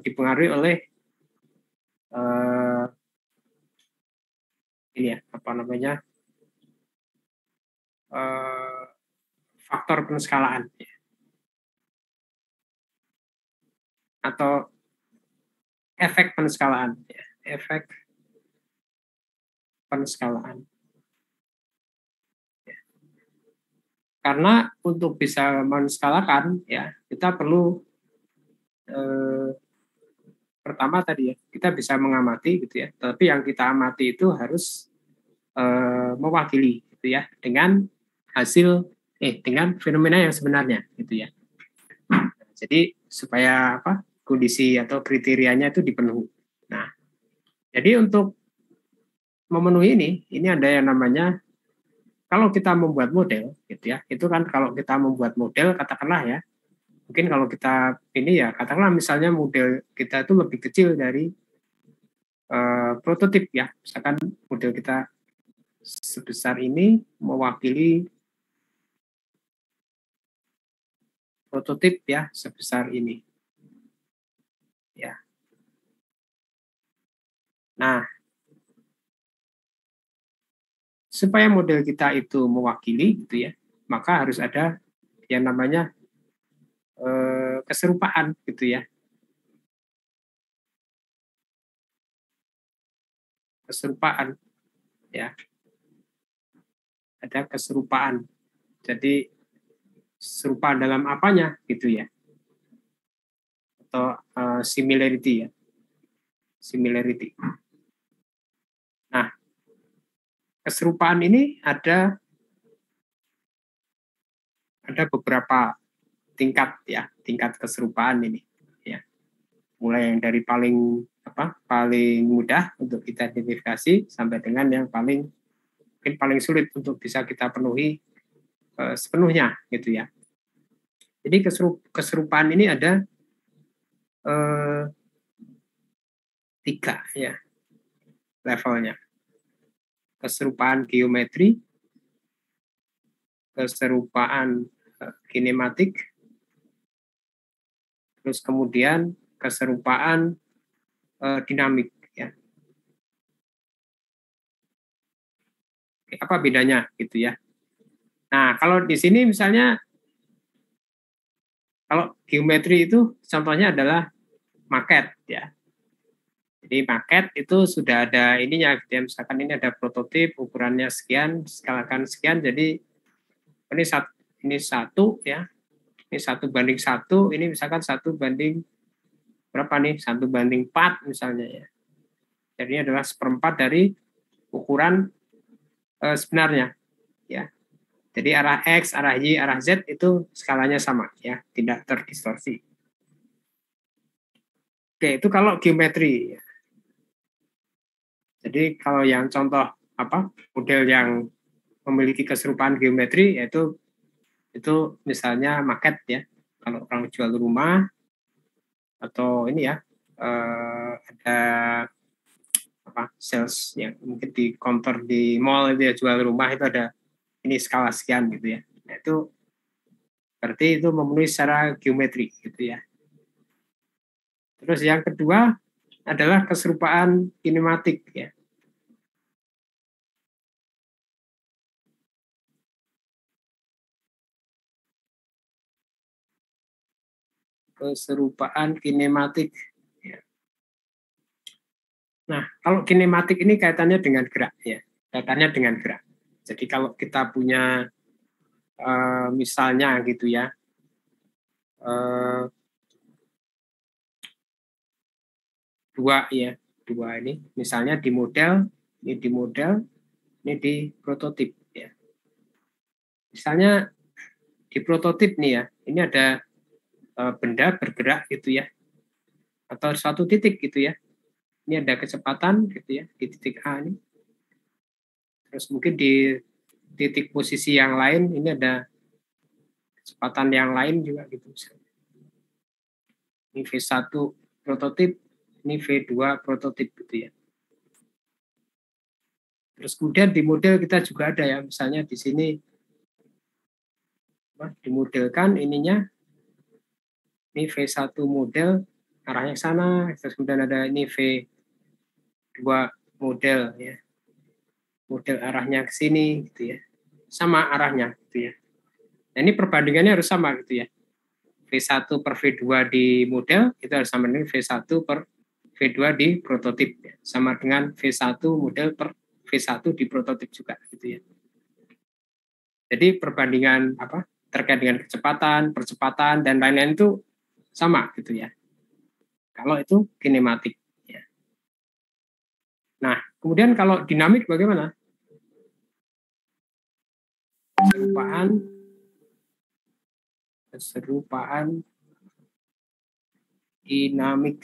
dipengaruhi oleh ini ya faktor penskalaan ya. Atau efek penskalaan ya. Efek penskalaan ya. Karena untuk bisa menskalakan ya kita perlu pertama tadi ya kita bisa mengamati gitu ya, tapi yang kita amati itu harus mewakili gitu ya dengan hasil dengan fenomena yang sebenarnya gitu ya. Jadi supaya kondisi atau kriterianya itu dipenuhi. Nah, jadi untuk memenuhi ini ada yang namanya kalau kita membuat model gitu ya, itu kan kalau kita membuat model katakanlah ya, mungkin kalau kita ini ya katakanlah misalnya model kita itu lebih kecil dari prototip ya, misalkan model kita sebesar ini mewakili prototip ya sebesar ini ya. Nah, supaya model kita itu mewakili gitu ya, maka harus ada yang namanya keserupaan gitu ya. Keserupaan ya. Ada keserupaan. Jadi serupa dalam apanya gitu ya. Atau similarity ya. Similarity. Nah, keserupaan ini ada beberapa tingkat ya, tingkat keserupaan ini ya. Mulai yang dari paling mudah untuk kita identifikasi sampai dengan yang paling sulit untuk bisa kita penuhi sepenuhnya gitu ya. Jadi keserupaan ini ada 3 ya levelnya. Keserupaan geometri, keserupaan kinematik, terus kemudian keserupaan dinamik ya. Apa bedanya gitu ya. Nah, kalau di sini misalnya kalau geometri itu contohnya adalah maket ya. Jadi maket itu sudah ada ininya, misalkan ini ada prototip ukurannya sekian, skalakan sekian, jadi ini satu ya, ini 1:1, ini misalkan 1:4 misalnya ya. Jadi ini adalah 1/4 dari ukuran sebenarnya ya. Jadi arah X, arah Y, arah Z itu skalanya sama ya, tidak terdistorsi. Oke, itu kalau geometri ya. Jadi kalau yang contoh model yang memiliki keserupaan geometri yaitu itu misalnya maket ya. Kalau orang jual rumah atau ini ya ada sales yang mungkin di counter di mall itu ya, jual rumah itu ada ini skala sekian gitu ya. Nah, itu berarti itu memenuhi secara geometri gitu ya. Terus yang kedua adalah keserupaan kinematik ya. Keserupaan kinematik. Ya. Nah, kalau kinematik ini kaitannya dengan gerak ya, kaitannya dengan gerak. Jadi kalau kita punya misalnya gitu ya, dua ini, misalnya di model, ini di prototip ya. Misalnya di prototip nih ya, ini ada benda bergerak gitu ya, atau suatu titik gitu ya. Ini ada kecepatan gitu ya di titik A ini. Terus mungkin di titik posisi yang lain ini ada kecepatan yang lain juga gitu. Ini V1 prototip, ini V2 prototip gitu ya. Terus kemudian di model kita juga ada ya, misalnya di sini dimodelkan ininya, ini V1 model arahnya sana, terus kemudian ada ini V2 model ya, model arahnya ke sini gitu ya, sama arahnya gitu ya. Nah, ini perbandingannya harus sama gitu ya. V1 per V2 di model itu harus sama dengan V1 per V2 di prototip ya. Sama dengan V1 model per V1 di prototip juga gitu ya. Jadi perbandingan terkait dengan kecepatan, percepatan dan lain-lain itu sama gitu ya. Kalau itu kinematik ya. Nah, kemudian kalau dinamik bagaimana? Keserupaan dinamik.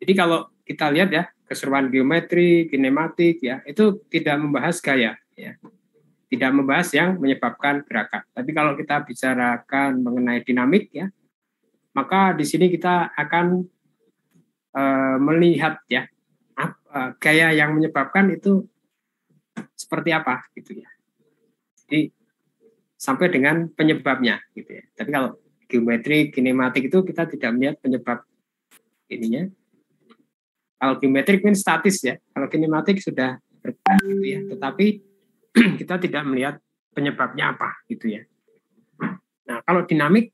Jadi kalau kita lihat ya, keseruan geometri, kinematik ya, itu tidak membahas gaya ya. Tidak membahas yang menyebabkan gerakan. Tapi kalau kita bicarakan mengenai dinamik ya, maka di sini kita akan melihat ya gaya yang menyebabkan itu seperti apa gitu ya. Jadi sampai dengan penyebabnya gitu ya. Tapi kalau geometri, kinematik itu kita tidak melihat penyebab ininya. Kalau geometrik kan statis ya. Kalau kinematik sudah bergerak gitu ya. Tetapi kita tidak melihat penyebabnya apa gitu ya. Nah, kalau dinamik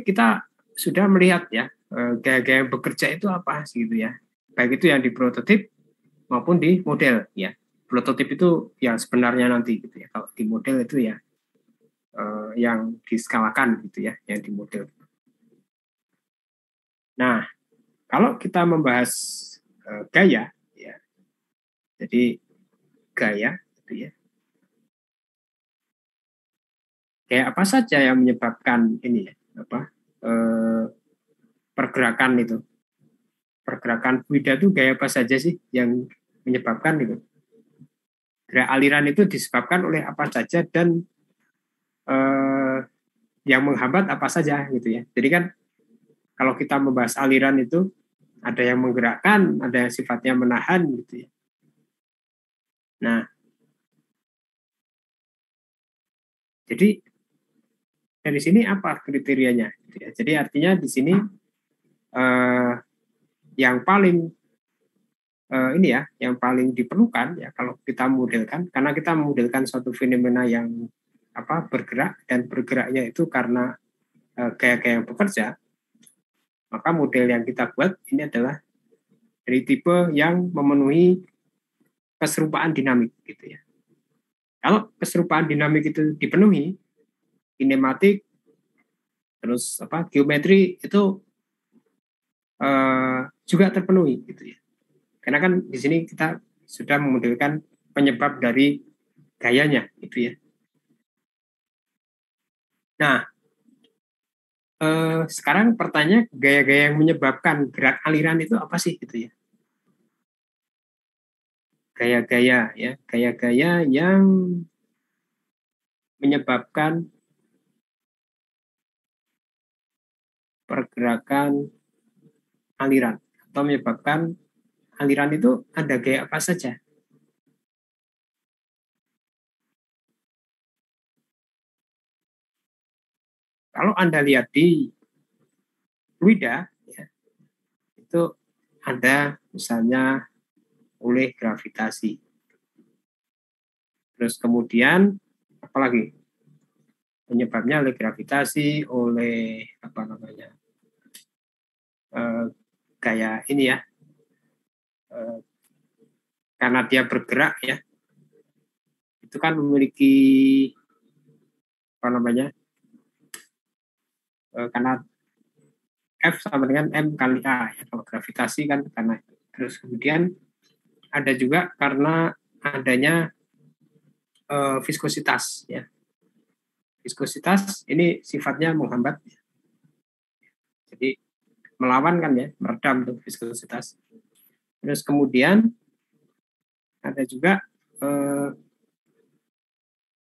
kita sudah melihat ya gaya-gaya bekerja itu apa sih gitu ya. Baik itu yang di prototip maupun di model ya. Prototip itu yang sebenarnya nanti gitu ya. Kalau di model itu ya yang diskalakan gitu ya, yang di model. Nah, kalau kita membahas gaya ya. Jadi gaya gitu ya. Kayak apa saja yang menyebabkan ini ya, pergerakan itu. Pergerakan fluida itu gaya apa saja sih yang menyebabkan itu? Gerak aliran itu disebabkan oleh apa saja dan yang menghambat apa saja gitu ya. Jadi kan kalau kita membahas aliran itu ada yang menggerakkan, ada yang sifatnya menahan gitu ya. Nah, jadi dari sini apa kriterianya? Gitu ya. Jadi artinya di sini yang paling ini ya, yang paling diperlukan ya kalau kita modelkan, karena kita memodelkan suatu fenomena yang bergerak dan bergeraknya itu karena gaya-gaya yang bekerja, maka model yang kita buat ini adalah dari tipe yang memenuhi keserupaan dinamik gitu ya. Kalau keserupaan dinamik itu dipenuhi, kinematik, terus geometri itu juga terpenuhi gitu ya. Karena kan di sini kita sudah memodelkan penyebab dari gayanya gitu ya. Nah, sekarang pertanyaan gaya-gaya yang menyebabkan gerak aliran itu apa sih gitu ya? Gaya-gaya ya, gaya-gaya yang menyebabkan pergerakan aliran atau menyebabkan aliran itu ada gaya apa saja. Kalau Anda lihat di fluida, ya, itu ada misalnya oleh gravitasi. Terus kemudian apalagi penyebabnya oleh gravitasi, oleh apa namanya kayak ini ya, karena dia bergerak ya, itu kan memiliki apa namanya karena F sama dengan M kali A ya, kalau gravitasi kan karena itu. Terus kemudian ada juga karena adanya viskositas ya. Viskositas ini sifatnya menghambat, jadi melawan kan ya, meredam tuh viskositas. Terus kemudian ada juga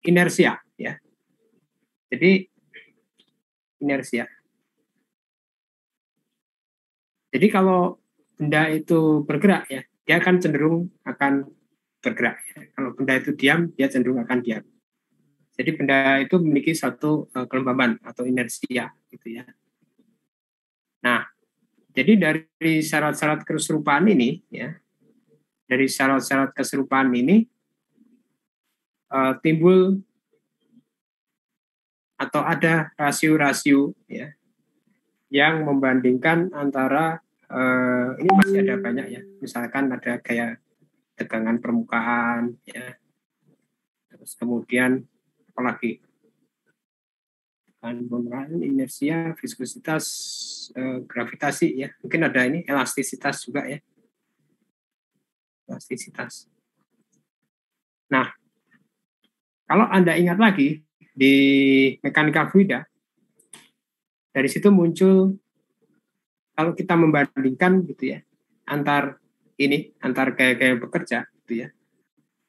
inersia ya. Jadi inersia. Jadi kalau benda itu bergerak ya, dia akan cenderung akan bergerak. Ya. Kalau benda itu diam, dia cenderung akan diam. Jadi benda itu memiliki satu kelembaban atau inersia gitu ya. Nah, jadi dari syarat-syarat keserupaan ini ya, dari syarat-syarat keserupaan ini timbul atau ada rasio-rasio ya yang membandingkan antara ini masih ada banyak ya, misalkan ada kayak tegangan permukaan ya, terus kemudian apalagi permukaan, inersia, viskositas, gravitasi ya, mungkin ada ini elastisitas juga ya, elastisitas. Nah, kalau Anda ingat lagi di mekanika fluida, dari situ muncul kalau kita membandingkan gitu ya antar gaya-gaya bekerja gitu ya,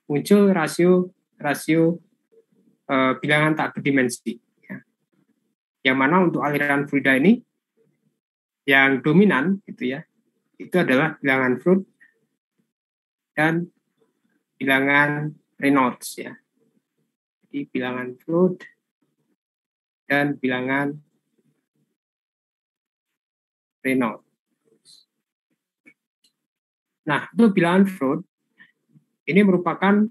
muncul rasio bilangan tak berdimensi ya. Yang mana untuk aliran fluida ini yang dominan gitu ya, itu adalah bilangan Freud dan bilangan Reynolds ya. Jadi bilangan Freud dan bilangan Reynolds. Nah, itu bilangan Freud ini merupakan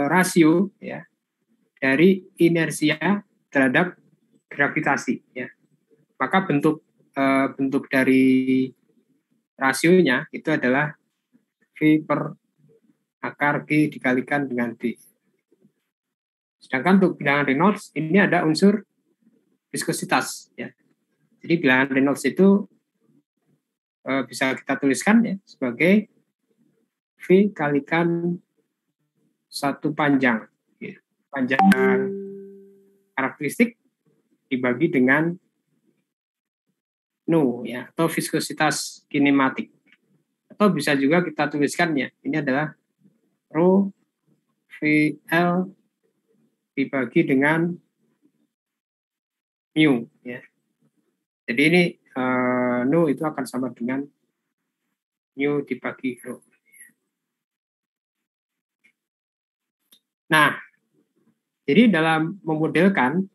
rasio ya dari inersia terhadap gravitasi ya. Maka bentuk dari rasionya itu adalah V per akar G dikalikan dengan D. Sedangkan untuk bilangan Reynolds ini ada unsur viskositas ya. Jadi bilangan Reynolds itu bisa kita tuliskan ya sebagai V kalikan satu panjang ya. Panjang karakteristik dibagi dengan nu ya, atau viskositas kinematik. Atau bisa juga kita tuliskan ya, ini adalah rho VL dibagi dengan mu ya. Jadi ini nu itu akan sama dengan mu dibagi rho. Nah, jadi dalam memodelkan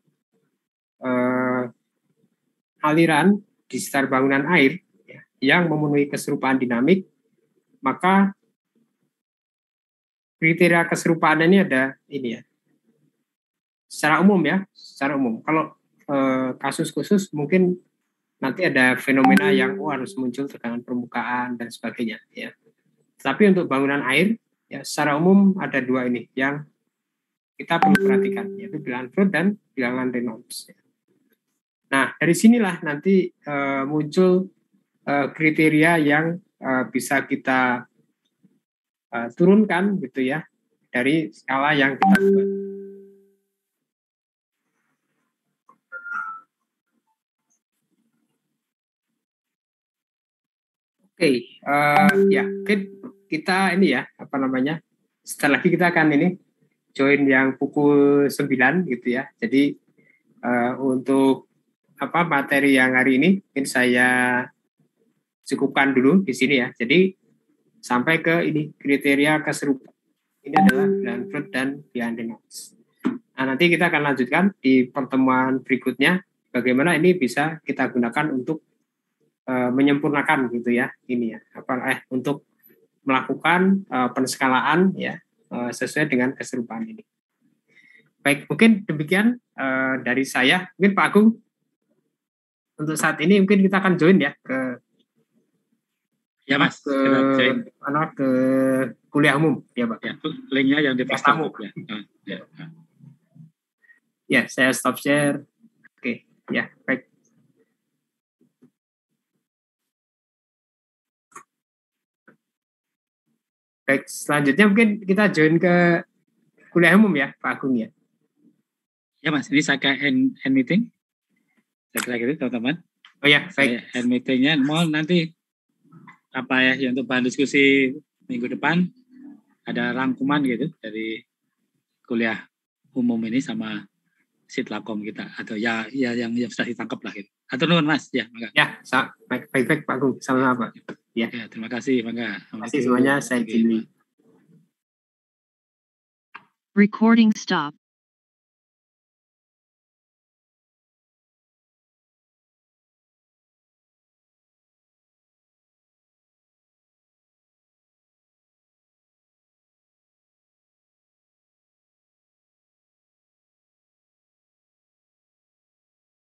aliran di sekitar bangunan air ya, yang memenuhi keserupaan dinamik, maka kriteria keserupaan ini ada ini ya. Secara umum ya, secara umum. Kalau kasus khusus mungkin nanti ada fenomena yang harus muncul tegangan permukaan dan sebagainya ya. Tapi untuk bangunan air ya secara umum ada dua ini yang kita perlu perhatikan, yaitu bilangan Freud dan bilangan Reynolds. Nah, dari sinilah nanti muncul kriteria yang bisa kita turunkan gitu ya dari skala yang kita buat. Oke, ya mungkin kita ini ya apa namanya, setelah lagi kita akan ini join yang pukul 9 gitu ya. Jadi untuk apa materi yang hari ini mungkin saya cukupkan dulu di sini ya. Jadi sampai ke ini kriteria keserupaan. Ini adalah Blandford dan Behind the Notes. Nah, nanti kita akan lanjutkan di pertemuan berikutnya bagaimana ini bisa kita gunakan untuk menyempurnakan gitu ya ini ya untuk melakukan penskalaan ya sesuai dengan keserupaan ini. Baik, mungkin demikian dari saya. Mungkin Pak Agung untuk saat ini mungkin kita akan join ya ke ya Mas ke kuliah umum ya Pak. Ya, linknya yang di tamu ya. Ya, saya stop share. Oke, ya baik. Baik, selanjutnya mungkin kita join ke kuliah umum ya Pak Agung ya. Ya Mas, ini saya ke end meeting. Saya kira gitu teman-teman. Oh ya, baik. End meetingnya mohon nanti ya untuk bahan diskusi minggu depan ada rangkuman gitu dari kuliah umum ini sama sitlakom kita atau ya yang sudah ditangkap lah gitu. Atau nuhun Mas ya, maka. Ya, baik Pak Agung, sama-sama Pak. Ya, terima kasih, maka. Terima kasih semuanya, saya Jimmy. Recording stop.